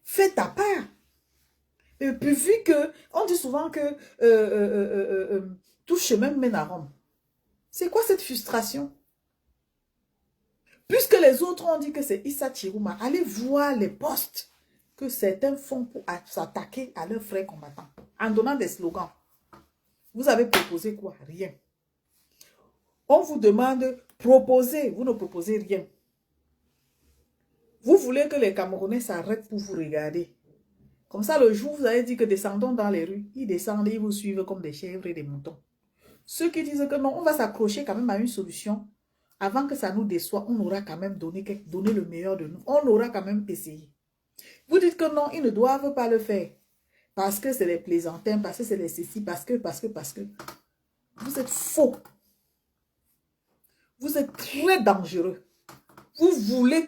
fais ta part. Et puis vu que, on dit souvent que tout chemin mène à Rome. C'est quoi cette frustration? Puisque les autres ont dit que c'est Issa Chiruma, allez voir les postes que certains font pour s'attaquer à leurs frères combattants. En donnant des slogans. Vous avez proposé quoi? Rien. On vous demande proposer, vous ne proposez rien. Vous voulez que les Camerounais s'arrêtent pour vous regarder. Comme ça, le jour où vous allez dire que descendons dans les rues, ils descendent et ils vous suivent comme des chèvres et des moutons. Ceux qui disent que non, on va s'accrocher quand même à une solution. Avant que ça nous déçoive, on aura quand même donné le meilleur de nous. On aura quand même essayé. Vous dites que non, ils ne doivent pas le faire. Parce que c'est les plaisantins, parce que c'est les ceci, parce que. Vous êtes faux. Vous êtes très dangereux. Vous voulez,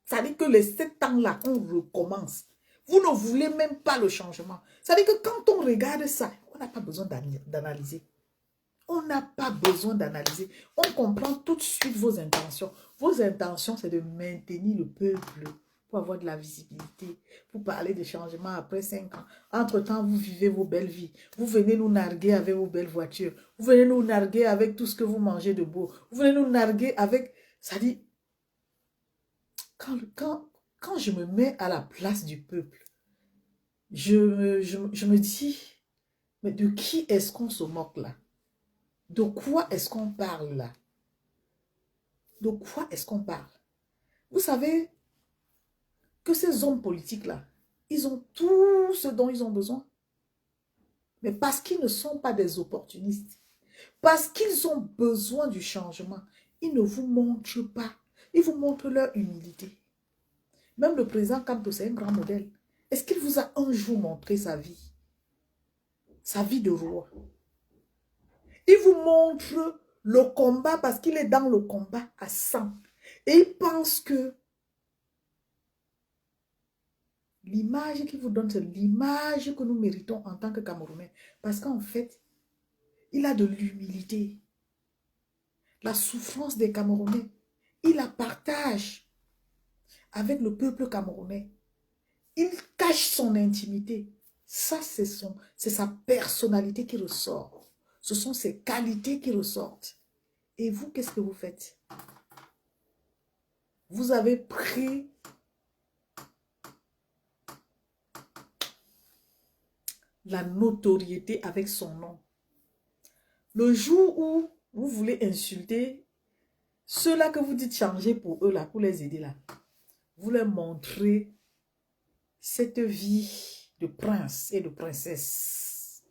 ça dit que les 7 ans-là, on recommence. Vous ne voulez même pas le changement. Ça dit que quand on regarde ça, on n'a pas besoin d'analyser. On n'a pas besoin d'analyser. On comprend tout de suite vos intentions. Vos intentions, c'est de maintenir le peuple pour avoir de la visibilité, pour parler de changement après 5 ans. Entre-temps, vous vivez vos belles vies. Vous venez nous narguer avec vos belles voitures. Vous venez nous narguer avec tout ce que vous mangez de beau. Vous venez nous narguer avec... Ça dit, quand je me mets à la place du peuple, je me dis, mais de qui est-ce qu'on se moque là? De quoi est-ce qu'on parle là? De quoi est-ce qu'on parle? Vous savez que ces hommes politiques-là, ils ont tout ce dont ils ont besoin. Mais parce qu'ils ne sont pas des opportunistes, parce qu'ils ont besoin du changement, ils ne vous montrent pas. Ils vous montrent leur humilité. Même le président Kamto, c'est un grand modèle. Est-ce qu'il vous a un jour montré sa vie? Sa vie de roi. Il vous montre le combat parce qu'il est dans le combat à 100. Et il pense que l'image qu'il vous donne, c'est l'image que nous méritons en tant que Camerounais. Parce qu'en fait, il a de l'humilité. La souffrance des Camerounais, il la partage avec le peuple camerounais. Il cache son intimité. Ça, c'est sa personnalité qui ressort. Ce sont ses qualités qui ressortent. Et vous, qu'est-ce que vous faites? Vous avez pris la notoriété avec son nom. Le jour où vous voulez insulter ceux-là que vous dites changer pour eux, là, pour les aider, là, vous leur montrez cette vie de prince et de princesse.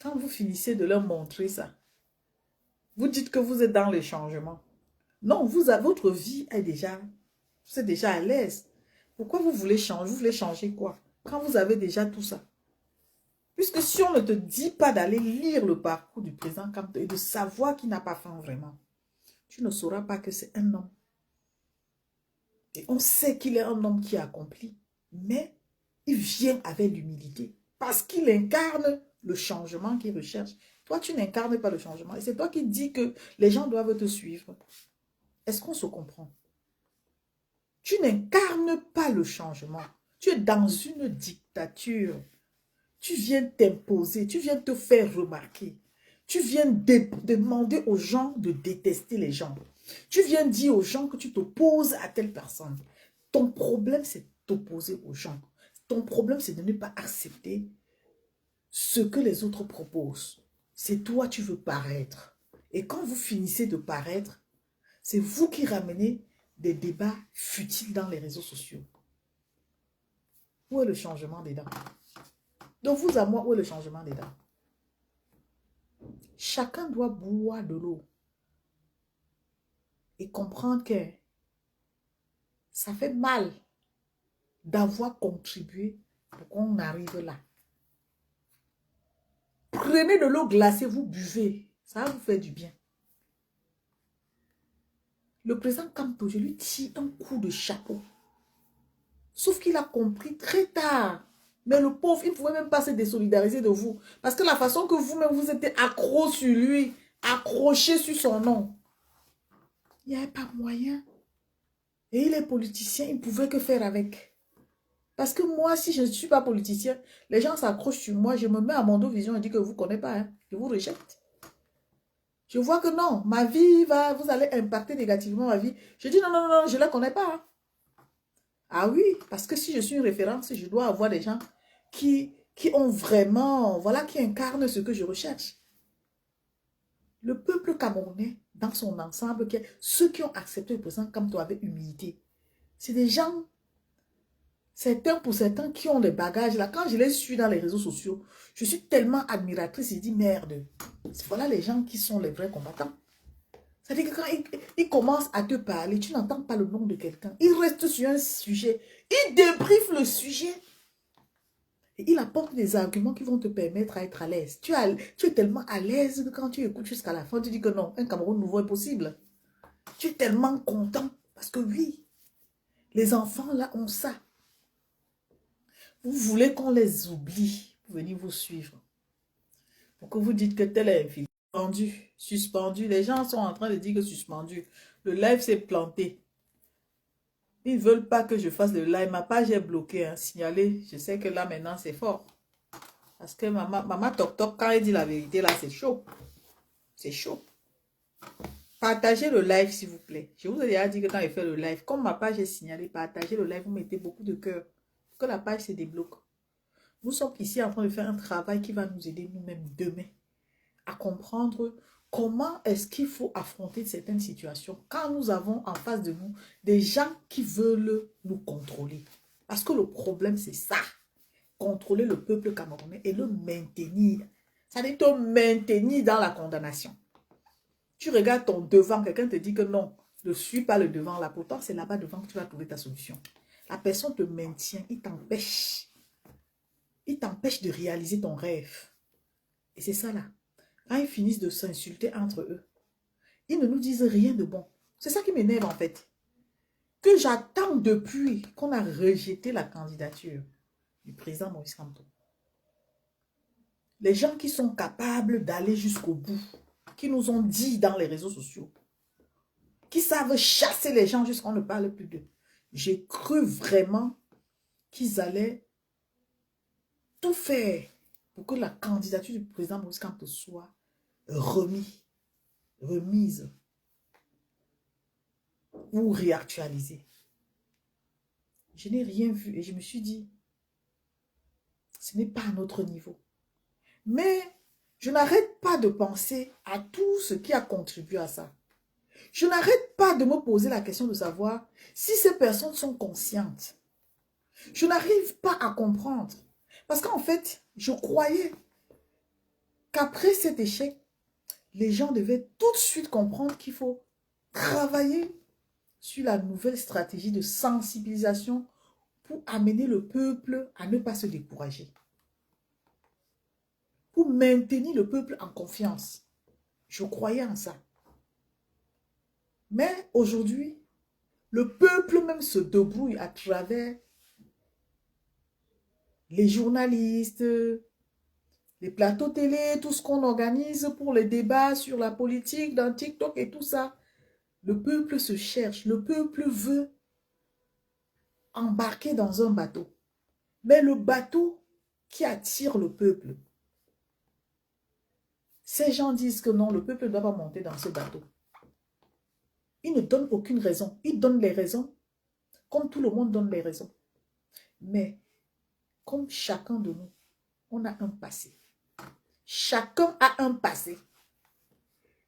Quand vous finissez de leur montrer ça, vous dites que vous êtes dans le changement. Non, votre vie est déjà, vous êtes déjà à l'aise. Pourquoi vous voulez changer? Vous voulez changer quoi? Quand vous avez déjà tout ça. Puisque si on ne te dit pas d'aller lire le parcours du président Kamto et de savoir qu'il n'a pas faim vraiment, tu ne sauras pas que c'est un homme. Et on sait qu'il est un homme qui a accompli, mais il vient avec l'humilité parce qu'il incarne le changement qu'il recherche. Toi, tu n'incarnes pas le changement. Et c'est toi qui dis que les gens doivent te suivre. Est-ce qu'on se comprend? Tu n'incarnes pas le changement. Tu es dans une dictature. Tu viens t'imposer, tu viens te faire remarquer. Tu viens demander aux gens de détester les gens. Tu viens dire aux gens que tu t'opposes à telle personne. Ton problème, c'est de t'opposer aux gens. Ton problème, c'est de ne pas accepter ce que les autres proposent. C'est toi, tu veux paraître. Et quand vous finissez de paraître, c'est vous qui ramenez des débats futiles dans les réseaux sociaux. Où est le changement dedans? De vous à moi, où est le changement dedans? Chacun doit boire de l'eau et comprendre que ça fait mal d'avoir contribué pour qu'on arrive là. Prenez de l'eau glacée, vous buvez. Ça va vous faire du bien. Le président Kamto, je lui tire un coup de chapeau. Sauf qu'il a compris très tard Mais le pauvre, il ne pouvait même pas se désolidariser de vous. Parce que la façon que vous-même vous étiez accro sur lui, accroché sur son nom, il n'y avait pas moyen. Et il est politicien, il ne pouvait que faire avec. Parce que moi, si je ne suis pas politicien, les gens s'accrochent sur moi, je me mets à mon dos vision et dis que vous ne connaissez pas, hein, je vous rejette. Je vois que non, ma vie va, vous allez impacter négativement ma vie. Je dis non, non, non, je ne la connais pas. Hein. Ah oui, parce que si je suis une référence, je dois avoir des gens qui ont vraiment, voilà, qui incarnent ce que je recherche. Le peuple camerounais, dans son ensemble, ceux qui ont accepté le président comme toi avec humilité, c'est des gens, certains pour certains, qui ont des bagages. Là, quand je les suis dans les réseaux sociaux, je suis tellement admiratrice, je dis merde. Voilà les gens qui sont les vrais combattants. C'est-à-dire que quand ils commencent à te parler, tu n'entends pas le nom de quelqu'un. Il reste sur un sujet. Il débriefe le sujet. Et il apporte des arguments qui vont te permettre à être à l'aise. Tu es tellement à l'aise que quand tu écoutes jusqu'à la fin, tu dis que non, un Cameroun nouveau est possible. Tu es tellement content. Parce que oui, les enfants là ont ça. Vous voulez qu'on les oublie pour venir vous suivre. Pour que vous dites que tel est infiltré. Suspendu, suspendu. Les gens sont en train de dire que suspendu. Le live s'est planté. Ils ne veulent pas que je fasse le live. Ma page est bloquée, hein, signalé. Je sais que là, maintenant, c'est fort. Parce que maman Toc Toc, quand elle dit la vérité, là, c'est chaud. C'est chaud. Partagez le live, s'il vous plaît. Je vous ai déjà dit que quand je fais le live, comme ma page est signalée, partagez le live, vous mettez beaucoup de cœur. Pour que la page se débloque. Nous sommes ici en train de faire un travail qui va nous aider nous-mêmes demain à comprendre comment est-ce qu'il faut affronter certaines situations quand nous avons en face de nous des gens qui veulent nous contrôler. Parce que le problème, c'est ça. Contrôler le peuple camerounais et le maintenir. Ça veut dire te maintenir dans la condamnation. Tu regardes ton devant, quelqu'un te dit que non, ne suis pas le devant là. Pourtant, c'est là-bas devant que tu vas trouver ta solution. La personne te maintient, il t'empêche. Il t'empêche de réaliser ton rêve. Et c'est ça là. Quand ils finissent de s'insulter entre eux, ils ne nous disent rien de bon. C'est ça qui m'énerve en fait. Que j'attends depuis qu'on a rejeté la candidature du président Moïse Kamto. Les gens qui sont capables d'aller jusqu'au bout, qui nous ont dit dans les réseaux sociaux, qui savent chasser les gens jusqu'on ne parle plus d'eux. J'ai cru vraiment qu'ils allaient tout faire pour que la candidature du président Moïse Kamto soit remise ou réactualisée. Je n'ai rien vu et je me suis dit, ce n'est pas à notre niveau. Mais je n'arrête pas de penser à tout ce qui a contribué à ça. Je n'arrête pas de me poser la question de savoir si ces personnes sont conscientes. Je n'arrive pas à comprendre. Parce qu'en fait, je croyais qu'après cet échec, les gens devaient tout de suite comprendre qu'il faut travailler sur la nouvelle stratégie de sensibilisation pour amener le peuple à ne pas se décourager. Pour maintenir le peuple en confiance. Je croyais en ça. Mais aujourd'hui, le peuple même se débrouille à travers les journalistes, les plateaux télé, tout ce qu'on organise pour les débats sur la politique dans TikTok et tout ça. Le peuple se cherche, le peuple veut embarquer dans un bateau. Mais le bateau qui attire le peuple, ces gens disent que non, le peuple ne doit pas monter dans ce bateau. Ils ne donnent aucune raison. Ils donnent les raisons, comme tout le monde donne les raisons. Mais, comme chacun de nous, on a un passé. Chacun a un passé.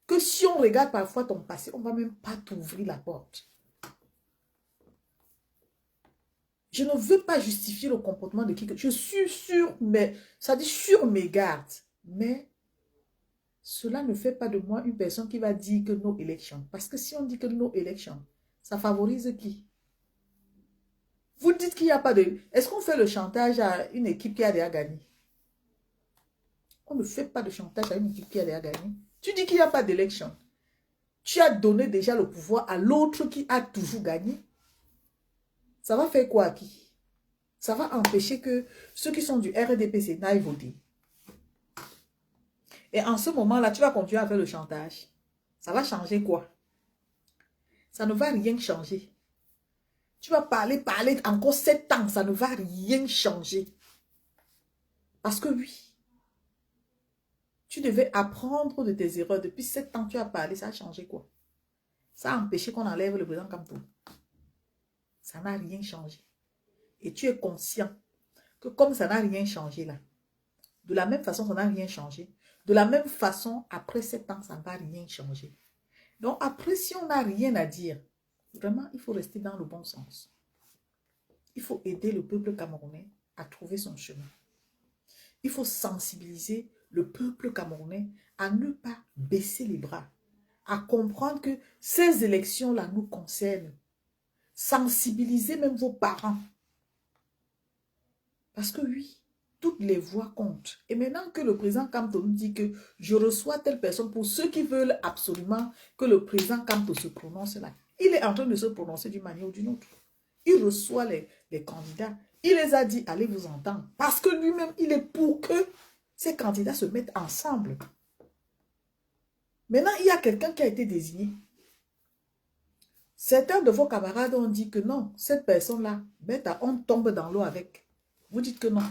Que si on regarde parfois ton passé, on ne va même pas t'ouvrir la porte. Je ne veux pas justifier le comportement de qui que je suis sur mes gardes. Mais cela ne fait pas de moi une personne qui va dire que no election. Parce que si on dit que no election, ça favorise qui? Vous dites qu'il n'y a pas de... Est-ce qu'on fait le chantage à une équipe qui a déjà gagné? On ne fait pas de chantage à une équipe qui a déjà gagné. Tu dis qu'il n'y a pas d'élection. Tu as donné déjà le pouvoir à l'autre qui a toujours gagné. Ça va faire quoi à qui? Ça va empêcher que ceux qui sont du RDPC n'aillent voter. Et en ce moment-là, tu vas continuer à faire le chantage. Ça va changer quoi? Ça ne va rien changer. Tu vas parler encore 7 ans, ça ne va rien changer. Parce que oui, tu devais apprendre de tes erreurs. Depuis 7 ans, tu as parlé, ça a changé quoi? Ça a empêché qu'on enlève le président Kamto. Ça n'a rien changé. Et tu es conscient que comme ça n'a rien changé là, de la même façon, ça n'a rien changé. De la même façon, après 7 ans, ça ne va rien changer. Donc après, si on n'a rien à dire, vraiment, il faut rester dans le bon sens. Il faut aider le peuple camerounais à trouver son chemin. Il faut sensibiliser le peuple camerounais à ne pas baisser les bras, à comprendre que ces élections-là nous concernent. Sensibiliser même vos parents. Parce que oui, toutes les voix comptent. Et maintenant que le président Kamto nous dit que je reçois telle personne, pour ceux qui veulent absolument que le président Kamto se prononce là, il est en train de se prononcer d'une manière ou d'une autre. Il reçoit les candidats. Il les a dit, allez vous entendre. Parce que lui-même, il est pour que ces candidats se mettent ensemble. Maintenant, il y a quelqu'un qui a été désigné. Certains de vos camarades ont dit que non, cette personne-là, bête, on tombe dans l'eau avec. Vous dites que non.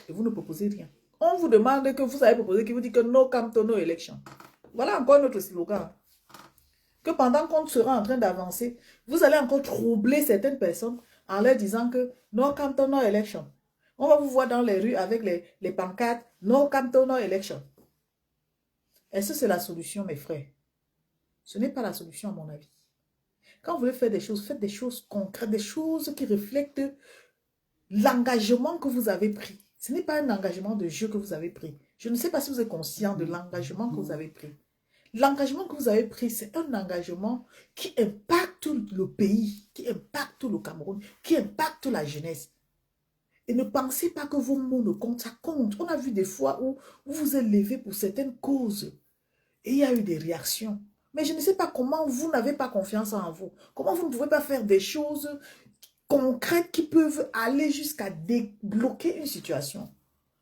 Et vous ne proposez rien. On vous demande que vous avez proposé, qui vous dit que no Kamto, no election. Voilà encore notre slogan. Que pendant qu'on sera en train d'avancer, vous allez encore troubler certaines personnes en leur disant que no Kamto, no election. On va vous voir dans les rues avec les pancartes, no Kamto, no election. Est-ce que c'est la solution, mes frères? Ce n'est pas la solution, à mon avis. Quand vous voulez faire des choses, faites des choses concrètes, des choses qui reflètent l'engagement que vous avez pris. Ce n'est pas un engagement de jeu que vous avez pris. Je ne sais pas si vous êtes conscient de l'engagement que vous avez pris. L'engagement que vous avez pris, c'est un engagement qui impacte le pays, qui impacte le Cameroun, qui impacte la jeunesse. Et ne pensez pas que vos mots ne comptent, ça compte. On a vu des fois où vous vous êtes levé pour certaines causes et il y a eu des réactions. Mais je ne sais pas comment vous n'avez pas confiance en vous. Comment vous ne pouvez pas faire des choses concrètes qui peuvent aller jusqu'à débloquer une situation.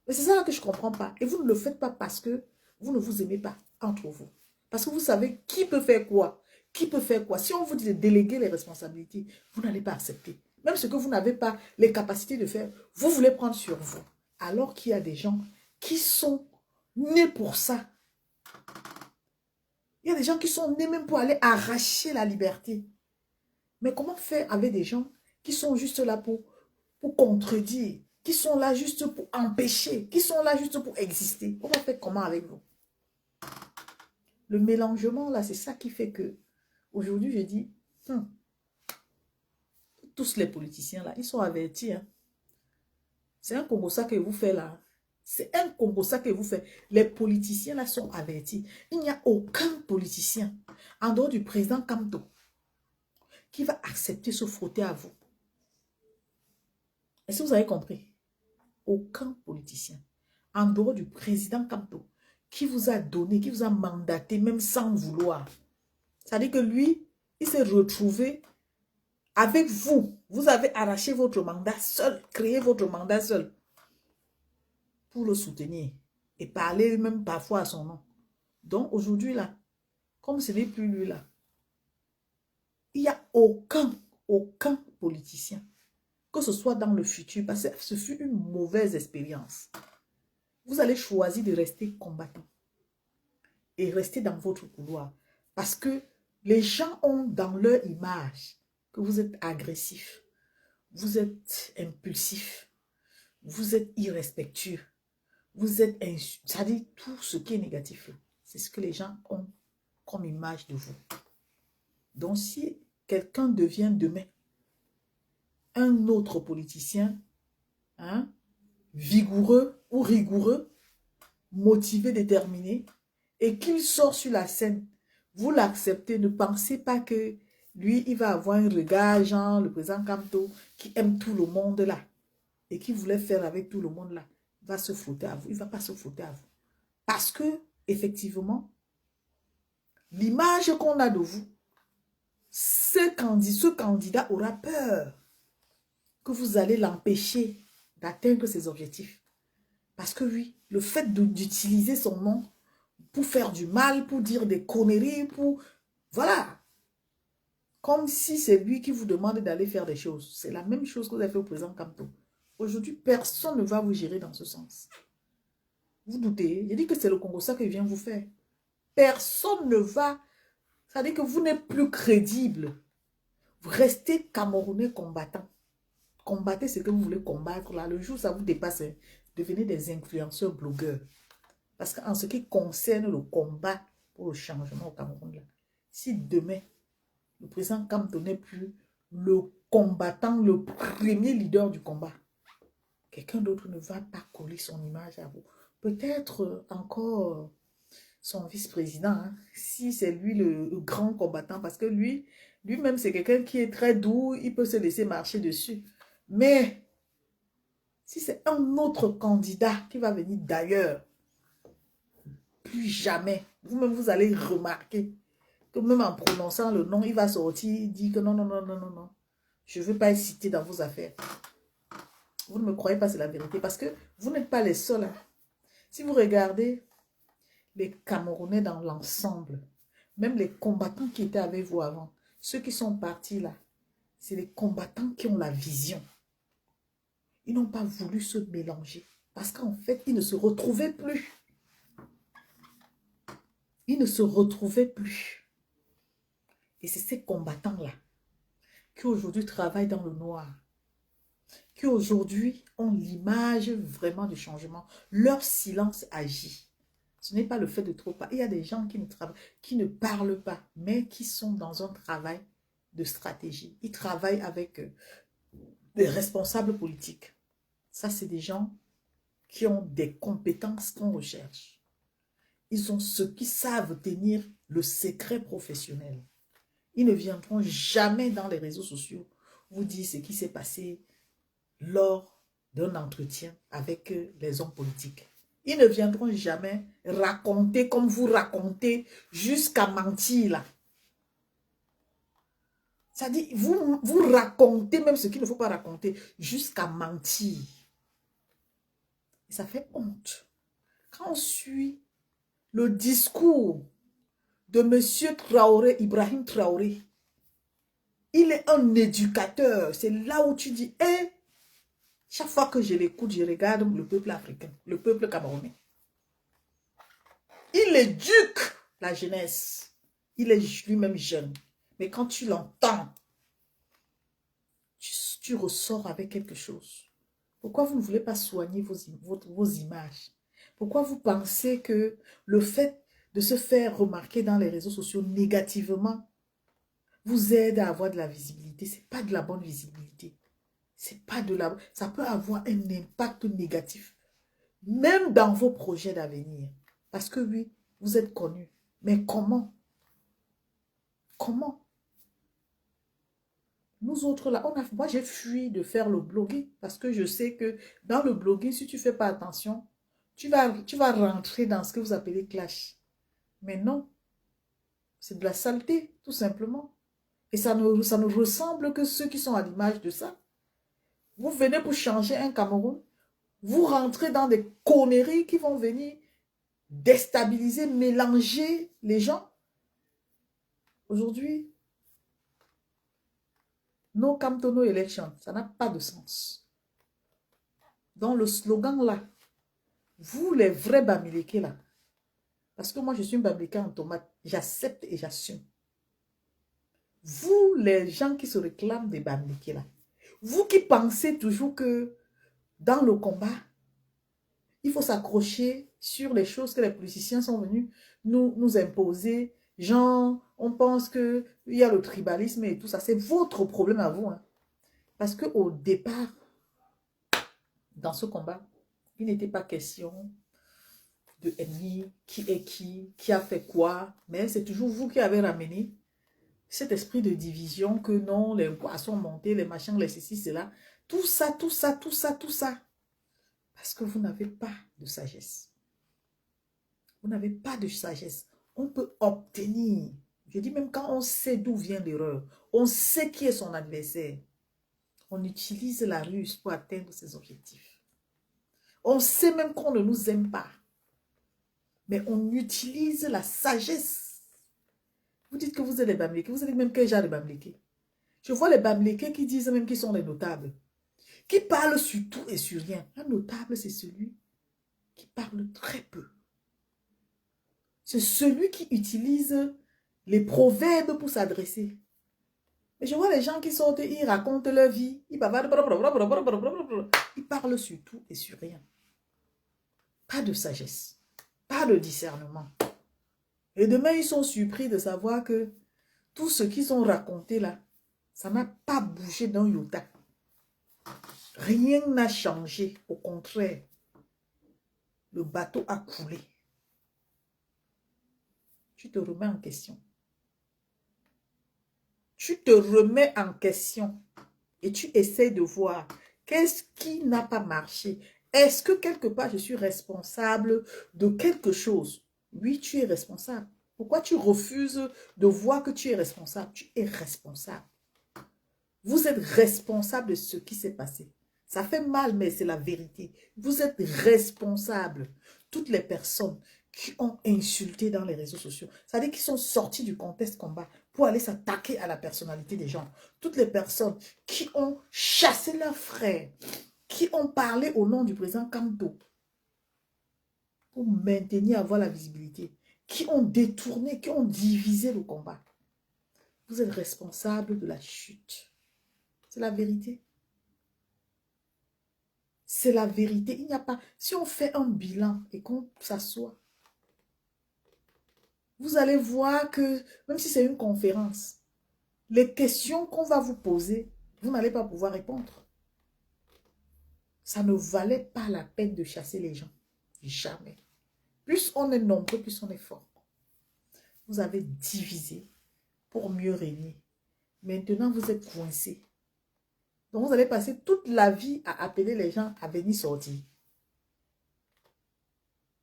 Mais c'est ça que je ne comprends pas. Et vous ne le faites pas parce que vous ne vous aimez pas entre vous. Parce que vous savez qui peut faire quoi. Qui peut faire quoi. Si on vous dit de déléguer les responsabilités, vous n'allez pas accepter. Même ce que vous n'avez pas les capacités de faire, vous voulez prendre sur vous. Alors qu'il y a des gens qui sont nés pour ça. Il y a des gens qui sont nés même pour aller arracher la liberté. Mais comment faire avec des gens qui sont juste là pour contredire, qui sont là juste pour empêcher, qui sont là juste pour exister? On va faire comment avec vous? Le mélangement, là, c'est ça qui fait que, aujourd'hui, je dis, tous les politiciens, là, ils sont avertis. Hein. C'est un combo ça que vous faites, là. C'est un combo ça que vous faites. Les politiciens, là, sont avertis. Il n'y a aucun politicien, en dehors du président Kamto, qui va accepter se frotter à vous. Est-ce que vous avez compris? Aucun politicien, en dehors du président Kamto, qui vous a donné, qui vous a mandaté, même sans vouloir. C'est-à-dire que lui, il s'est retrouvé avec vous. Vous avez arraché votre mandat seul, créé votre mandat seul pour le soutenir et parler même parfois à son nom. Donc aujourd'hui, là, comme ce n'est plus lui, là, il n'y a aucun politicien, que ce soit dans le futur, parce que ce fut une mauvaise expérience. Vous allez choisir de rester combattant et rester dans votre couloir. Parce que les gens ont dans leur image que vous êtes agressif, vous êtes impulsif, vous êtes irrespectueux, vous êtes insultant. C'est-à-dire tout ce qui est négatif. C'est ce que les gens ont comme image de vous. Donc si quelqu'un devient demain un autre politicien, hein, vigoureux ou rigoureux, motivé, déterminé, et qu'il sort sur la scène, vous l'acceptez, ne pensez pas que lui, il va avoir un regard, genre le président Kamto, qui aime tout le monde là, et qui voulait faire avec tout le monde là, va se frotter à vous. Il ne va pas se frotter à vous. Parce que, effectivement, l'image qu'on a de vous, ce candidat aura peur. que vous allez l'empêcher d'atteindre ses objectifs. Parce que oui, le fait d'utiliser son nom pour faire du mal, pour dire des conneries, pour... Voilà. Comme si c'est lui qui vous demande d'aller faire des choses. C'est la même chose que vous avez fait au président Kamto. Aujourd'hui, personne ne va vous gérer dans ce sens. Vous doutez? J'ai dit que c'est le Congo ça que vient vous faire. Personne ne va... Ça veut dire que vous n'êtes plus crédible. Vous restez Camerounais combattants. Combattez ce que vous voulez combattre. Là, le jour où ça vous dépasse, devenez des influenceurs blogueurs. Parce qu'en ce qui concerne le combat pour le changement au Cameroun, là, si demain, le président Kamto n'est plus le combattant, le premier leader du combat, quelqu'un d'autre ne va pas coller son image à vous. Peut-être encore son vice-président, hein, si c'est lui le grand combattant, parce que lui-même, c'est quelqu'un qui est très doux, il peut se laisser marcher dessus. Mais si c'est un autre candidat qui va venir d'ailleurs, plus jamais, vous-même, vous allez remarquer que même en prononçant le nom, il va sortir, dire que non, non, non, non, non, non. Je ne veux pas être cité dans vos affaires. Vous ne me croyez pas, c'est la vérité. Parce que vous n'êtes pas les seuls. Hein. Si vous regardez les Camerounais dans l'ensemble, même les combattants qui étaient avec vous avant, ceux qui sont partis là, c'est les combattants qui ont la vision. Ils n'ont pas voulu se mélanger. Parce qu'en fait, ils ne se retrouvaient plus. Ils ne se retrouvaient plus. Et c'est ces combattants-là qui aujourd'hui travaillent dans le noir, qui aujourd'hui ont l'image vraiment du changement. Leur silence agit. Ce n'est pas le fait de trop parler. Il y a des gens qui ne parlent pas, mais qui sont dans un travail de stratégie. Ils travaillent avec des responsables politiques. Ça, c'est des gens qui ont des compétences qu'on recherche. Ils ont ceux qui savent tenir le secret professionnel. Ils ne viendront jamais dans les réseaux sociaux vous dire ce qui s'est passé lors d'un entretien avec les hommes politiques. Ils ne viendront jamais raconter comme vous racontez jusqu'à mentir là. C'est-à-dire, vous racontez même ce qu'il ne faut pas raconter jusqu'à mentir. Et ça fait honte. Quand on suit le discours de M. Traoré, Ibrahim Traoré, il est un éducateur. C'est là où tu dis, chaque fois que je l'écoute, je regarde le peuple africain, le peuple camerounais. Il éduque la jeunesse. Il est lui-même jeune. Mais quand tu l'entends, tu ressors avec quelque chose. Pourquoi vous ne voulez pas soigner vos images? Pourquoi vous pensez que le fait de se faire remarquer dans les réseaux sociaux négativement vous aide à avoir de la visibilité? Ce n'est pas de la bonne visibilité. C'est pas de la... Ça peut avoir un impact négatif, même dans vos projets d'avenir. Parce que oui, vous êtes connus. Mais comment? Comment? Nous autres, là, moi, j'ai fui de faire le blogging parce que je sais que dans le blogging, si tu ne fais pas attention, tu vas rentrer dans ce que vous appelez clash. Mais non, c'est de la saleté, tout simplement. Et ça ne ressemble que ceux qui sont à l'image de ça. Vous venez pour changer un Cameroun, vous rentrez dans des conneries qui vont venir déstabiliser, mélanger les gens. Aujourd'hui, no Kamto, no election, ça n'a pas de sens. Dans le slogan là, vous les vrais Bamileke là, parce que moi je suis un Bamileke en tomate, j'accepte et j'assume. Vous les gens qui se réclament des Bamileke là, vous qui pensez toujours que dans le combat, il faut s'accrocher sur les choses que les politiciens sont venus nous imposer. Genre, on pense qu'il y a le tribalisme et tout ça. C'est votre problème à vous. Hein. Parce qu'au départ, dans ce combat, il n'était pas question de ennemi, qui est qui a fait quoi. Mais c'est toujours vous qui avez ramené cet esprit de division que non, les poissons montés, les machins, les ceci, cela. Tout ça, tout ça, tout ça, tout ça. Parce que vous n'avez pas de sagesse. Vous n'avez pas de sagesse. On peut obtenir. Je dis même quand on sait d'où vient l'erreur. On sait qui est son adversaire. On utilise la ruse pour atteindre ses objectifs. On sait même qu'on ne nous aime pas. Mais on utilise la sagesse. Vous dites que vous êtes des Bamlékés. Vous êtes même quel genre de Bamlékés? Je vois les Bamlékés qui disent même qu'ils sont des notables. Qui parlent sur tout et sur rien. Un notable, c'est celui qui parle très peu. C'est celui qui utilise les proverbes pour s'adresser. Mais je vois les gens qui sortent, ils racontent leur vie. Ils bavardent. Ils parlent sur tout et sur rien. Pas de sagesse. Pas de discernement. Et demain, ils sont surpris de savoir que tout ce qu'ils ont raconté là, ça n'a pas bougé d'un iota. Rien n'a changé. Au contraire, le bateau a coulé. Tu te remets en question. Tu te remets en question et tu essaies de voir qu'est-ce qui n'a pas marché. Est-ce que quelque part je suis responsable de quelque chose? Oui, tu es responsable. Pourquoi tu refuses de voir que tu es responsable? Tu es responsable. Vous êtes responsable de ce qui s'est passé. Ça fait mal, mais c'est la vérité. Vous êtes responsable. Toutes les personnes qui ont insulté dans les réseaux sociaux, c'est-à-dire qui sont sortis du contexte combat pour aller s'attaquer à la personnalité des gens. Toutes les personnes qui ont chassé leurs frères, qui ont parlé au nom du président Kamto pour maintenir, avoir la visibilité, qui ont détourné, qui ont divisé le combat. Vous êtes responsable de la chute. C'est la vérité. C'est la vérité. Il n'y a pas... Si on fait un bilan et qu'on s'assoit, vous allez voir que, même si c'est une conférence, les questions qu'on va vous poser, vous n'allez pas pouvoir répondre. Ça ne valait pas la peine de chasser les gens. Jamais. Plus on est nombreux, plus on est fort. Vous avez divisé pour mieux régner. Maintenant, vous êtes coincés. Donc, vous allez passer toute la vie à appeler les gens à venir sortir.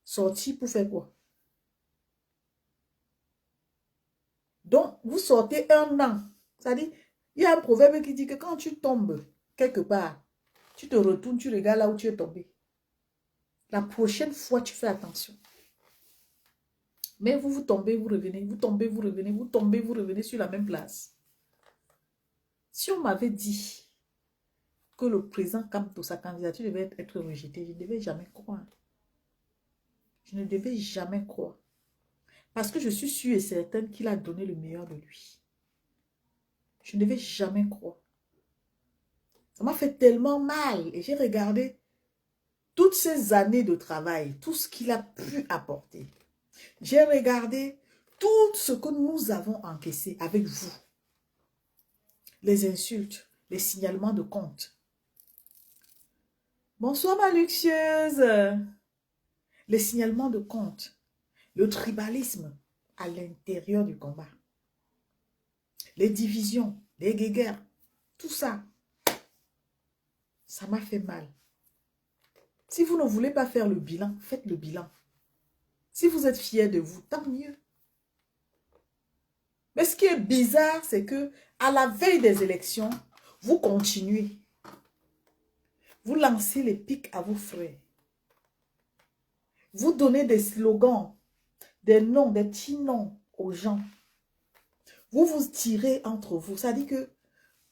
Sortir pour faire quoi? Donc, vous sortez un an. C'est-à-dire, il y a un proverbe qui dit que quand tu tombes quelque part, tu te retournes, tu regardes là où tu es tombé. La prochaine fois, tu fais attention. Mais vous tombez, vous revenez, vous tombez, vous revenez, vous tombez, vous revenez sur la même place. Si on m'avait dit que le président Kamto, sa candidature devait être rejetée, je ne devais jamais croire. Je ne devais jamais croire. Parce que je suis sûre et certaine qu'il a donné le meilleur de lui. Je ne devais jamais croire. Ça m'a fait tellement mal. Et j'ai regardé toutes ces années de travail, tout ce qu'il a pu apporter. J'ai regardé tout ce que nous avons encaissé avec vous. Les insultes, les signalements de compte. Bonsoir ma luxueuse. Les signalements de compte. Le tribalisme à l'intérieur du combat. Les divisions, les guéguerres. Tout ça. Ça m'a fait mal. Si vous ne voulez pas faire le bilan, faites le bilan. Si vous êtes fiers de vous, tant mieux. Mais ce qui est bizarre, c'est que à la veille des élections, vous continuez. Vous lancez les pics à vos frères. Vous donnez des slogans, des noms, des petits noms aux gens. Vous vous tirez entre vous. Ça dit que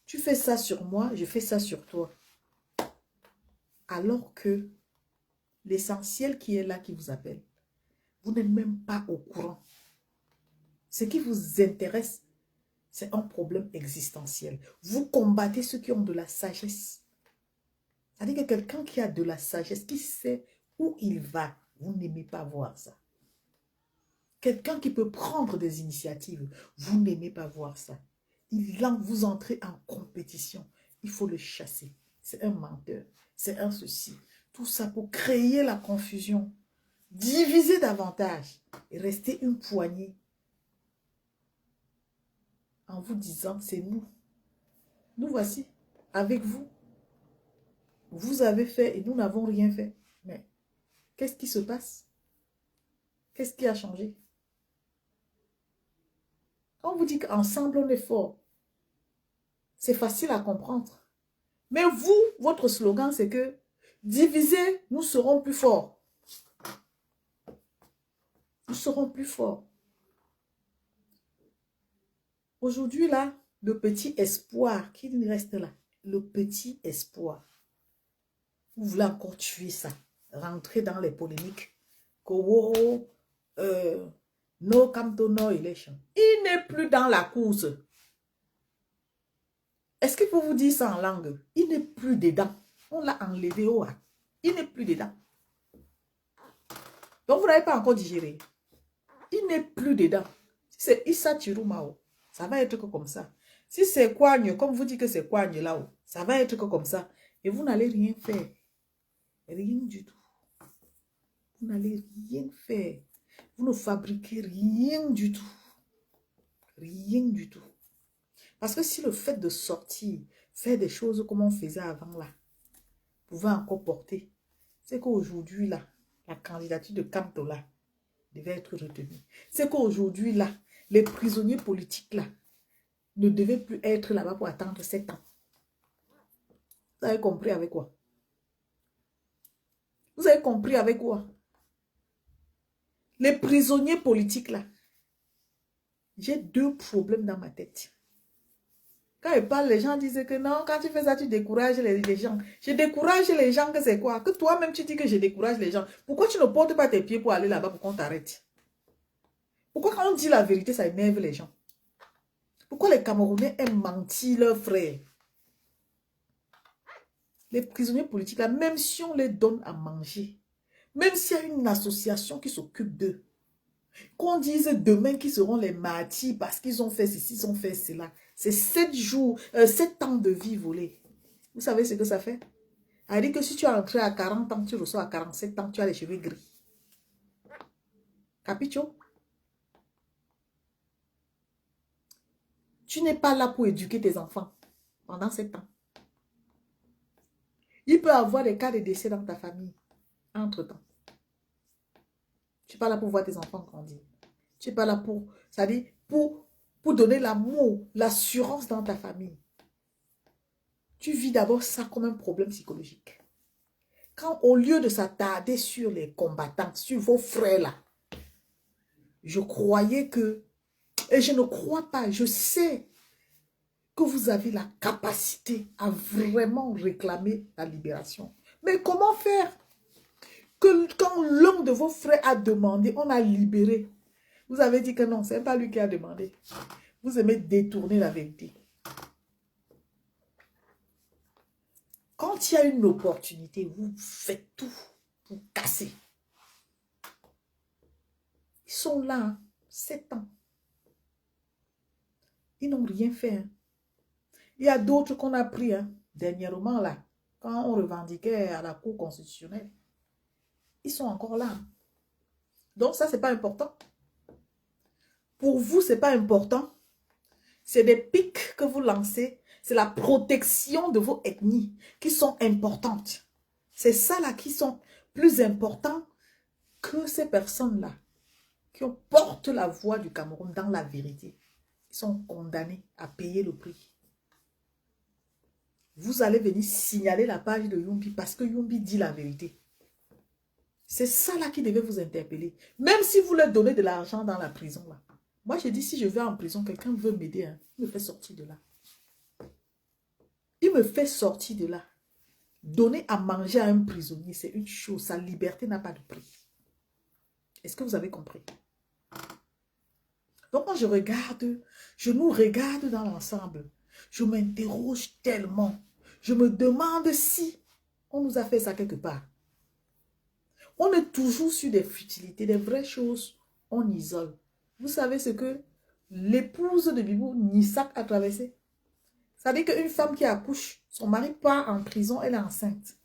tu fais ça sur moi, je fais ça sur toi. Alors que l'essentiel qui est là, qui vous appelle, vous n'êtes même pas au courant. Ce qui vous intéresse, c'est un problème existentiel. Vous combattez ceux qui ont de la sagesse. C'est-à-dire que quelqu'un qui a de la sagesse, qui sait où il va, vous n'aimez pas voir ça. Quelqu'un qui peut prendre des initiatives, vous n'aimez pas voir ça. Vous entrez en compétition. Il faut le chasser. C'est un menteur. C'est un ceci. Tout ça pour créer la confusion. Diviser davantage. Et rester une poignée. En vous disant, c'est nous. Nous voici. Avec vous. Vous avez fait et nous n'avons rien fait. Mais qu'est-ce qui se passe? Qu'est-ce qui a changé? Quand on vous dit qu'ensemble on est fort, c'est facile à comprendre. Mais vous, votre slogan, c'est que divisés, nous serons plus forts. Nous serons plus forts. Aujourd'hui, là, le petit espoir qui reste là, le petit espoir, vous voulez encore tuer ça, rentrer dans les polémiques. Koworo, no come to no election. Il n'est plus dans la course. Est-ce qu'il faut vous dire ça en langue? Il n'est plus dedans. On l'a enlevé au A. Il n'est plus dedans. Donc, vous n'avez pas encore digéré. Il n'est plus dedans. Si c'est Issa Chirumao, ça va être que comme ça. Si c'est Kouagne, comme vous dites que c'est Kouagne là-haut, ça va être que comme ça. Et vous n'allez rien faire. Rien du tout. Vous n'allez rien faire. Vous ne fabriquez rien du tout. Rien du tout. Parce que si le fait de sortir, faire des choses comme on faisait avant là, pouvait encore porter, c'est qu'aujourd'hui là, la candidature de Kamtola devait être retenue. C'est qu'aujourd'hui là, les prisonniers politiques là, ne devaient plus être là-bas pour attendre 7 ans. Vous avez compris avec quoi? Vous avez compris avec quoi? Les prisonniers politiques là, j'ai 2 problèmes dans ma tête. Quand ils parlent, les gens disent que non, quand tu fais ça, tu décourages les gens. Je décourage les gens, que c'est quoi? Que toi-même, tu dis que je décourage les gens. Pourquoi tu ne portes pas tes pieds pour aller là-bas pour qu'on t'arrête? Pourquoi quand on dit la vérité, ça énerve les gens? Pourquoi les Camerounais aiment mentir leurs frères? Les prisonniers politiques, là, même si on les donne à manger, même s'il y a une association qui s'occupe d'eux, qu'on dise demain qu'ils seront les martyrs parce qu'ils ont fait ceci, ils ont fait cela. C'est 7 jours, 7 ans de vie volée. Vous savez ce que ça fait? Elle dit que si tu es entré à 40 ans, tu reçois à 47 ans, tu as les cheveux gris. Capicho? Tu n'es pas là pour éduquer tes enfants pendant 7 ans. Il peut y avoir des cas de décès dans ta famille entre-temps. Tu n'es pas là pour voir tes enfants grandir. Tu n'es pas là pour, c'est-à-dire pour donner l'amour, l'assurance dans ta famille. Tu vis d'abord ça comme un problème psychologique. Quand au lieu de s'attarder sur les combattants, sur vos frères là, je croyais que, et je ne crois pas, je sais que vous avez la capacité à vraiment réclamer la libération. Mais comment faire? Que quand l'un de vos frères a demandé, on a libéré. Vous avez dit que non, ce n'est pas lui qui a demandé. Vous aimez détourner la vérité. Quand il y a une opportunité, vous faites tout pour casser. Ils sont là, hein, 7 ans. Ils n'ont rien fait. Hein. Il y a d'autres qu'on a pris, hein, dernièrement là, quand on revendiquait à la Cour constitutionnelle. Ils sont encore là. Donc ça, ce n'est pas important. Pour vous, ce n'est pas important. C'est des pics que vous lancez. C'est la protection de vos ethnies qui sont importantes. C'est ça là qui sont plus importants que ces personnes-là qui portent la voix du Cameroun dans la vérité. Ils sont condamnés à payer le prix. Vous allez venir signaler la page de Youmbi parce que Youmbi dit la vérité. C'est ça là qui devait vous interpeller. Même si vous leur donnez de l'argent dans la prison là. Moi, j'ai dit, si je vais en prison, quelqu'un veut m'aider, hein, il me fait sortir de là. Il me fait sortir de là. Donner à manger à un prisonnier, c'est une chose. Sa liberté n'a pas de prix. Est-ce que vous avez compris? Donc, quand je regarde, je nous regarde dans l'ensemble. Je m'interroge tellement. Je me demande si on nous a fait ça quelque part. On est toujours sur des futilités, des vraies choses. On isole. Vous savez ce que l'épouse de Bibou Nissak a traversé? Ça veut dire qu'une femme qui accouche, son mari part en prison, elle est enceinte.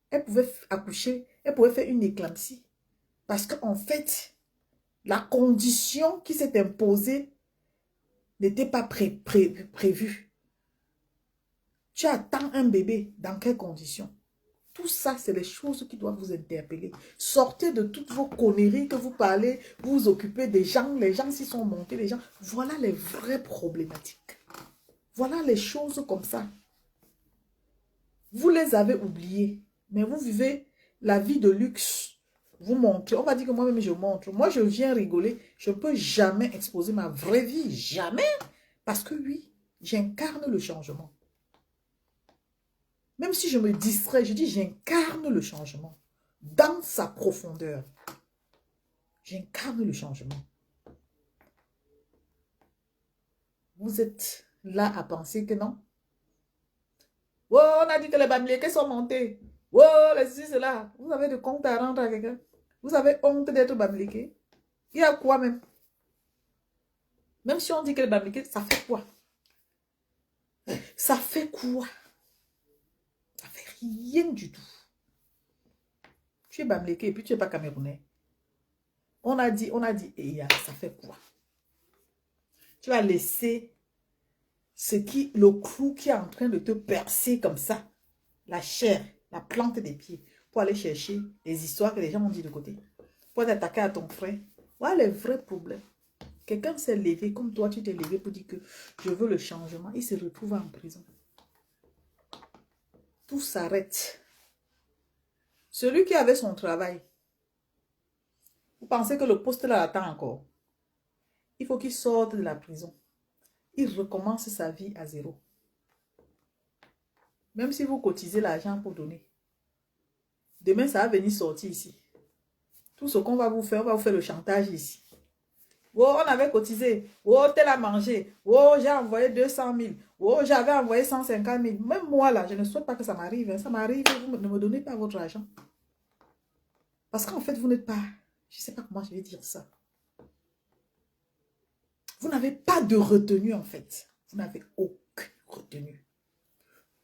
Elle pouvait accoucher, elle pouvait faire une éclampsie. Parce qu'en fait, la condition qui s'est imposée n'était pas prévue. Tu attends un bébé, dans quelles conditions? Tout ça, c'est les choses qui doivent vous interpeller. Sortez de toutes vos conneries que vous parlez, vous vous occupez des gens, les gens s'y sont montés, les gens. Voilà les vraies problématiques. Voilà les choses comme ça. Vous les avez oubliés. Mais vous vivez la vie de luxe. Vous montrez. On va dire que moi-même, je montre. Moi, je viens rigoler. Je ne peux jamais exposer ma vraie vie. Jamais. Parce que oui, j'incarne le changement. Même si je me distrais, je dis j'incarne le changement. Dans sa profondeur. J'incarne le changement. Vous êtes là à penser que non. Oh, on a dit que les Bamileke sont montés. Oh, les ceci, cela. Vous avez de compte à rendre à quelqu'un. Vous avez honte d'être Bamileke. Il y a quoi même? Même si on dit que les Bamileke, ça fait quoi? Ça fait quoi? Ça fait rien du tout. Tu es Bamileke et puis tu n'es pas Camerounais. On a dit, et ça fait quoi? Tu as laissé le clou qui est en train de te percer comme ça, la chair, la plante des pieds, pour aller chercher les histoires que les gens ont dit de côté, pour t'attaquer à ton frère. Voilà les vrais problèmes. Quelqu'un s'est levé comme toi, tu t'es levé pour dire que je veux le changement. Il se retrouve en prison. Tout s'arrête. Celui qui avait son travail, vous pensez que le poste là l'attend encore? Il faut qu'il sorte de la prison. Il recommence sa vie à zéro. Même si vous cotisez l'argent pour donner, demain ça va venir sortir ici. Tout ce qu'on va vous faire, on va vous faire le chantage ici. Oh, on avait cotisé. Oh, tel a mangé. Oh, j'ai envoyé 200 000. Oh, j'avais envoyé 150 000. Même moi là, je ne souhaite pas que ça m'arrive. Ça m'arrive, vous ne me donnez pas votre argent. Parce qu'en fait, vous n'êtes pas... Je ne sais pas comment je vais dire ça. Vous n'avez pas de retenue en fait. Vous n'avez aucune retenue.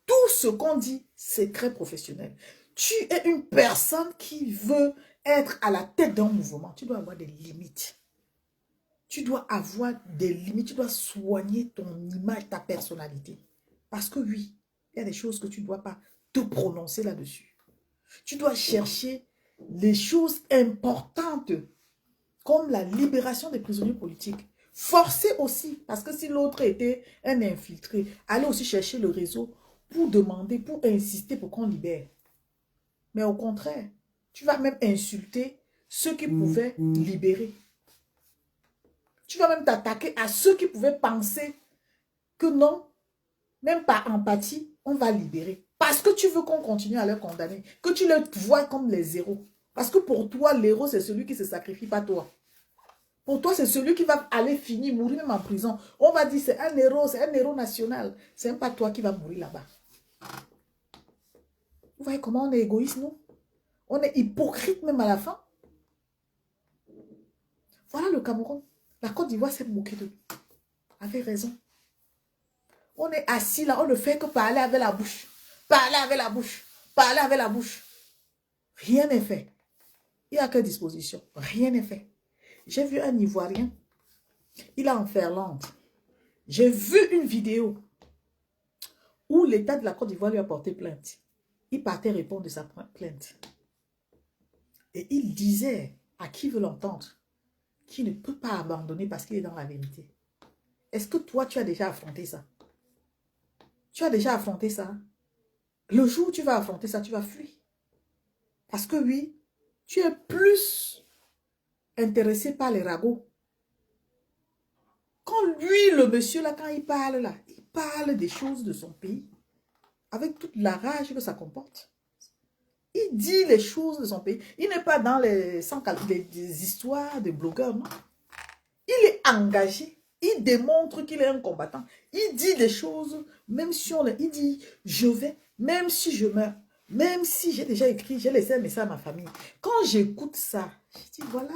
Tout ce qu'on dit, c'est très professionnel. Tu es une personne qui veut être à la tête d'un mouvement. Tu dois avoir des limites. Tu dois avoir des limites. Tu dois soigner ton image, ta personnalité. Parce que oui, il y a des choses que tu ne dois pas te prononcer là-dessus. Tu dois chercher les choses importantes comme la libération des prisonniers politiques. Forcer aussi, parce que si l'autre était un infiltré, allez aussi chercher le réseau pour demander, pour insister pour qu'on libère. Mais au contraire, tu vas même insulter ceux qui pouvaient libérer. Tu vas même t'attaquer à ceux qui pouvaient penser que non, même par empathie, on va libérer. Parce que tu veux qu'on continue à les condamner, que tu les vois comme les héros. Parce que pour toi, l'héros, c'est celui qui se sacrifie, pas toi. Pour toi, c'est celui qui va aller finir, mourir même en prison. On va dire c'est un héros national. C'est même pas toi qui va mourir là-bas. Vous voyez comment on est égoïste, nous? On est hypocrite même à la fin. Voilà le Cameroun. La Côte d'Ivoire s'est moquée de nous. Avec raison. On est assis là, on ne fait que parler avec la bouche. Parler avec la bouche. Parler avec la bouche. Rien n'est fait. Il n'y a que disposition. Rien n'est fait. J'ai vu un Ivoirien. Il est en Finlande. J'ai vu une vidéo où l'État de la Côte d'Ivoire lui a porté plainte. Il partait répondre de sa plainte. Et il disait à qui veut l'entendre qu'il ne peut pas abandonner parce qu'il est dans la vérité. Est-ce que toi, tu as déjà affronté ça? Tu as déjà affronté ça? Le jour où tu vas affronter ça, tu vas fuir. Parce que oui, tu es plus intéressé par les ragots. Quand lui, le monsieur, là, quand il parle des choses de son pays, avec toute la rage que ça comporte. Il dit les choses de son pays. Il n'est pas dans les histoires de blogueurs, non. Il est engagé. Il démontre qu'il est un combattant. Il dit des choses, même si il dit, je vais, même si je meurs, même si j'ai déjà écrit, j'ai laissé un message à ma famille. Quand j'écoute ça, je dis, voilà.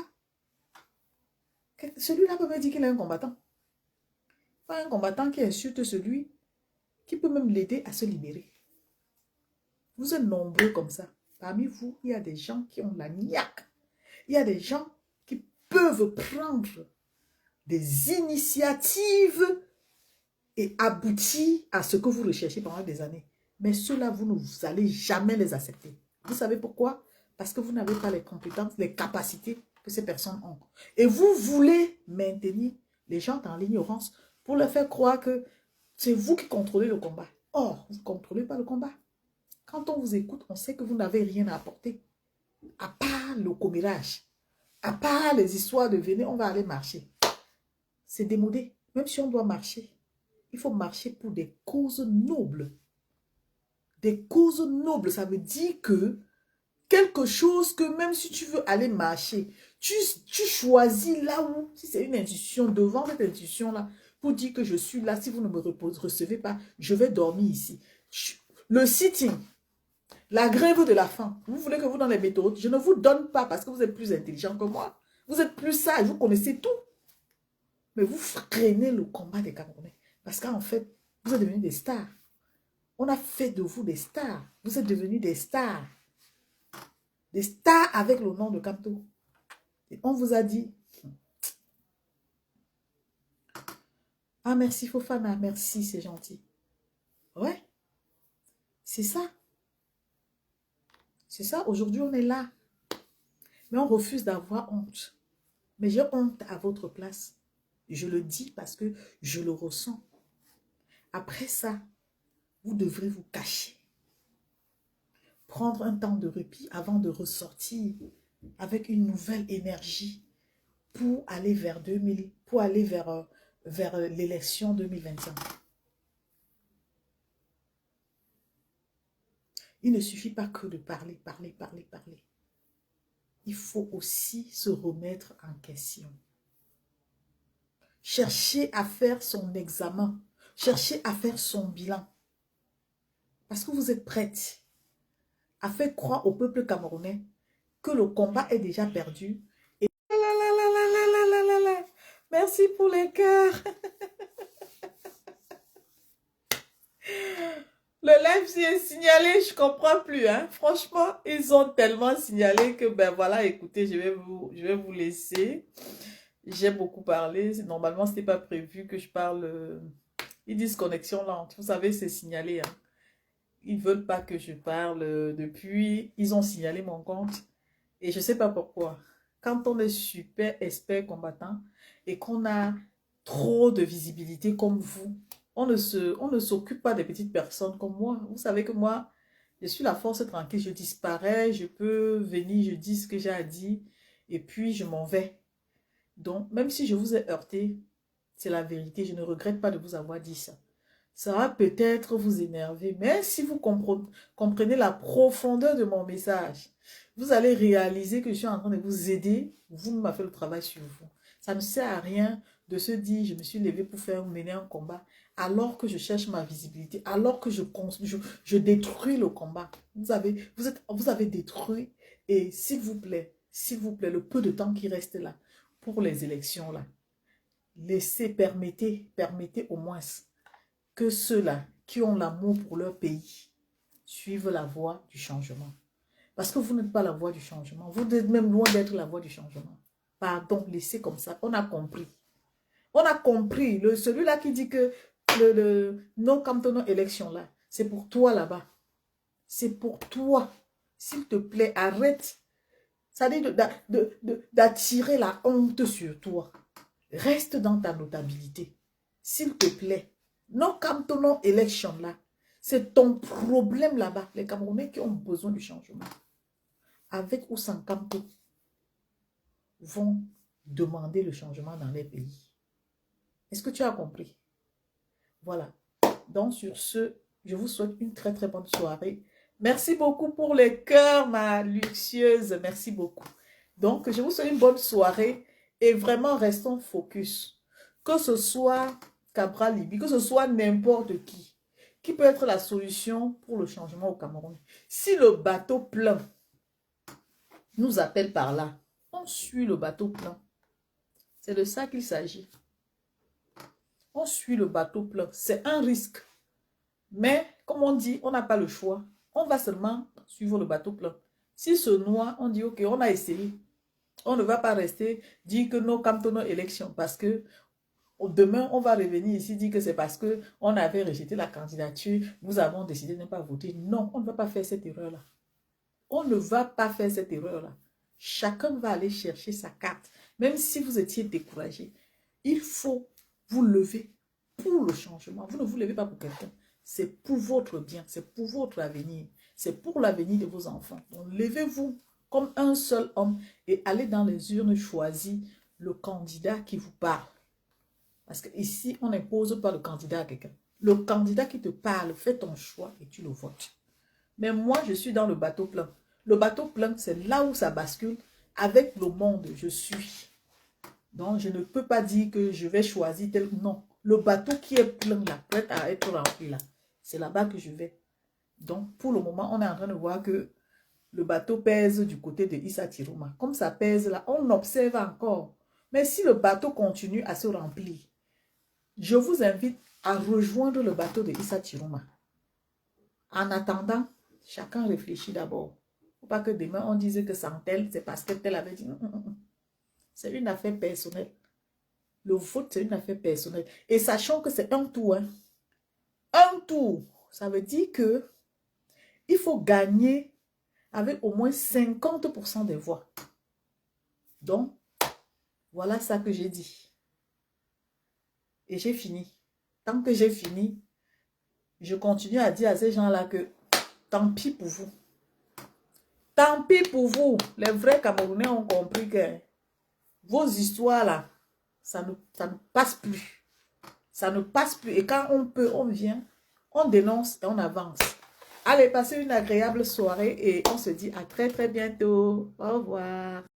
Celui-là peut me dire qu'il est un combattant. Pas un combattant qui insulte celui qui peut même l'aider à se libérer. Vous êtes nombreux comme ça. Parmi vous, il y a des gens qui ont la niaque. Il y a des gens qui peuvent prendre des initiatives et aboutir à ce que vous recherchez pendant des années. Mais ceux-là, vous ne allez jamais les accepter. Vous savez pourquoi? Parce que vous n'avez pas les compétences, les capacités que ces personnes ont. Et vous voulez maintenir les gens dans l'ignorance pour leur faire croire que c'est vous qui contrôlez le combat. Or, vous ne contrôlez pas le combat. Quand on vous écoute, on sait que vous n'avez rien à apporter. À part le commérage. À part les histoires de venez, on va aller marcher. C'est démodé. Même si on doit marcher, il faut marcher pour des causes nobles. Des causes nobles, ça veut dire que quelque chose que même si tu veux aller marcher, tu choisis là où, si c'est une institution, devant cette institution-là, pour dire que je suis là, si vous ne me recevez pas, je vais dormir ici. Le sitting, la grève de la faim, vous voulez que vous dans les méthodes, je ne vous donne pas parce que vous êtes plus intelligent que moi. Vous êtes plus sage, vous connaissez tout. Mais vous freinez le combat des Camerounais. Parce qu'en fait, vous êtes devenus des stars. On a fait de vous des stars. Vous êtes devenus des stars. Des stars avec le nom de Kamto. Et on vous a dit, ah merci Fofana, merci, c'est gentil. Ouais, c'est ça. C'est ça, aujourd'hui on est là. Mais on refuse d'avoir honte. Mais j'ai honte à votre place. Je le dis parce que je le ressens. Après ça, vous devrez vous cacher. Prendre un temps de répit avant de ressortir avec une nouvelle énergie pour aller vers 2000, pour aller vers l'élection 2025. Il ne suffit pas que de parler, parler, parler, parler. Il faut aussi se remettre en question. Chercher à faire son examen. Chercher à faire son bilan. Parce que vous êtes prête à faire croire au peuple camerounais que le combat est déjà perdu. Et merci pour les cœurs. Le live est signalé, je ne comprends plus. Hein. Franchement, ils ont tellement signalé que, ben voilà, écoutez, je vais vous laisser. J'ai beaucoup parlé. Normalement, ce n'était pas prévu que je parle. Ils disent connexion lente. Vous savez, c'est signalé. Hein. Ils ne veulent pas que je parle depuis. Ils ont signalé mon compte. Et je ne sais pas pourquoi. Quand on est super expert combattant et qu'on a trop de visibilité comme vous, on ne s'occupe pas des petites personnes comme moi. Vous savez que moi, je suis la force tranquille. Je disparais, je peux venir, je dis ce que j'ai à dire et puis je m'en vais. Donc, même si je vous ai heurté, c'est la vérité. Je ne regrette pas de vous avoir dit ça. Ça va peut-être vous énerver, mais si vous comprenez la profondeur de mon message, vous allez réaliser que je suis en train de vous aider. Vous m'avez fait le travail sur vous. Ça ne sert à rien de se dire, je me suis levé pour mener un combat, alors que je cherche ma visibilité, alors que je détruis le combat. Vous avez détruit, et s'il vous plaît, le peu de temps qui reste là, pour les élections là, permettez au moins que ceux-là qui ont l'amour pour leur pays suivent la voie du changement. Parce que vous n'êtes pas la voie du changement. Vous êtes même loin d'être la voie du changement. Pardon, laissez comme ça. On a compris. On a compris. Celui-là qui dit que le non cantonal élection là, c'est pour toi là-bas. C'est pour toi. S'il te plaît, arrête. Ça dit d'attirer la honte sur toi. Reste dans ta notabilité. S'il te plaît. Non cantonal élection là, c'est ton problème là-bas. Les Camerounais qui ont besoin du changement, avec ou sans Kamto, vont demander le changement dans les pays. Est-ce que tu as compris? Voilà. Donc sur ce, je vous souhaite une très très bonne soirée. Merci beaucoup pour les cœurs, ma luxueuse. Merci beaucoup. Donc je vous souhaite une bonne soirée et vraiment restons focus. Que ce soit Cabral Libi, que ce soit n'importe qui peut être la solution pour le changement au Cameroun. Si le bateau plein nous appelle par là, on suit le bateau plein. C'est de ça qu'il s'agit. On suit le bateau plein. C'est un risque. Mais, comme on dit, on n'a pas le choix. On va seulement suivre le bateau plein. S'il se noie, on dit, ok, on a essayé. On ne va pas rester, dire que nos cantonaux élections, parce que demain, on va revenir ici, dire que c'est parce qu'on avait rejeté la candidature, nous avons décidé de ne pas voter. Non, on ne va pas faire cette erreur-là. On ne va pas faire cette erreur-là. Chacun va aller chercher sa carte. Même si vous étiez découragé, il faut vous lever pour le changement. Vous ne vous levez pas pour quelqu'un. c'est pour votre bien, c'est pour votre avenir, c'est pour l'avenir de vos enfants. Donc, levez-vous comme un seul homme et allez dans les urnes choisir le candidat qui vous parle. Parce qu'ici, on n'impose pas le candidat à quelqu'un. Le candidat qui te parle, fais ton choix et tu le votes. Mais moi, je suis dans le bateau plein. Le bateau plein, c'est là où ça bascule. Avec le monde, je suis. Donc, je ne peux pas dire que je vais choisir tel... Non. Le bateau qui est plein là, prêt à être rempli là, c'est là-bas que je vais. Donc, pour le moment, on est en train de voir que le bateau pèse du côté de Issa Tiruma. Comme ça pèse là, on observe encore. Mais si le bateau continue à se remplir, je vous invite à rejoindre le bateau de Issa Tiruma. En attendant, chacun réfléchit d'abord. Il ne faut pas que demain on dise que sans tel, c'est parce que tel avait dit. C'est une affaire personnelle. Le vote, c'est une affaire personnelle. Et sachant que c'est un tour. Hein. Un tour. Ça veut dire que il faut gagner avec au moins 50% des voix. Donc, voilà ça que j'ai dit. Et j'ai fini. Tant que j'ai fini, je continue à dire à ces gens-là que tant pis pour vous. Tant pis pour vous. Les vrais Camerounais ont compris que vos histoires là, ça ne passe plus. Ça ne passe plus. Et quand on peut, on vient, on dénonce et on avance. Allez, passez une agréable soirée et on se dit à très très bientôt. Au revoir.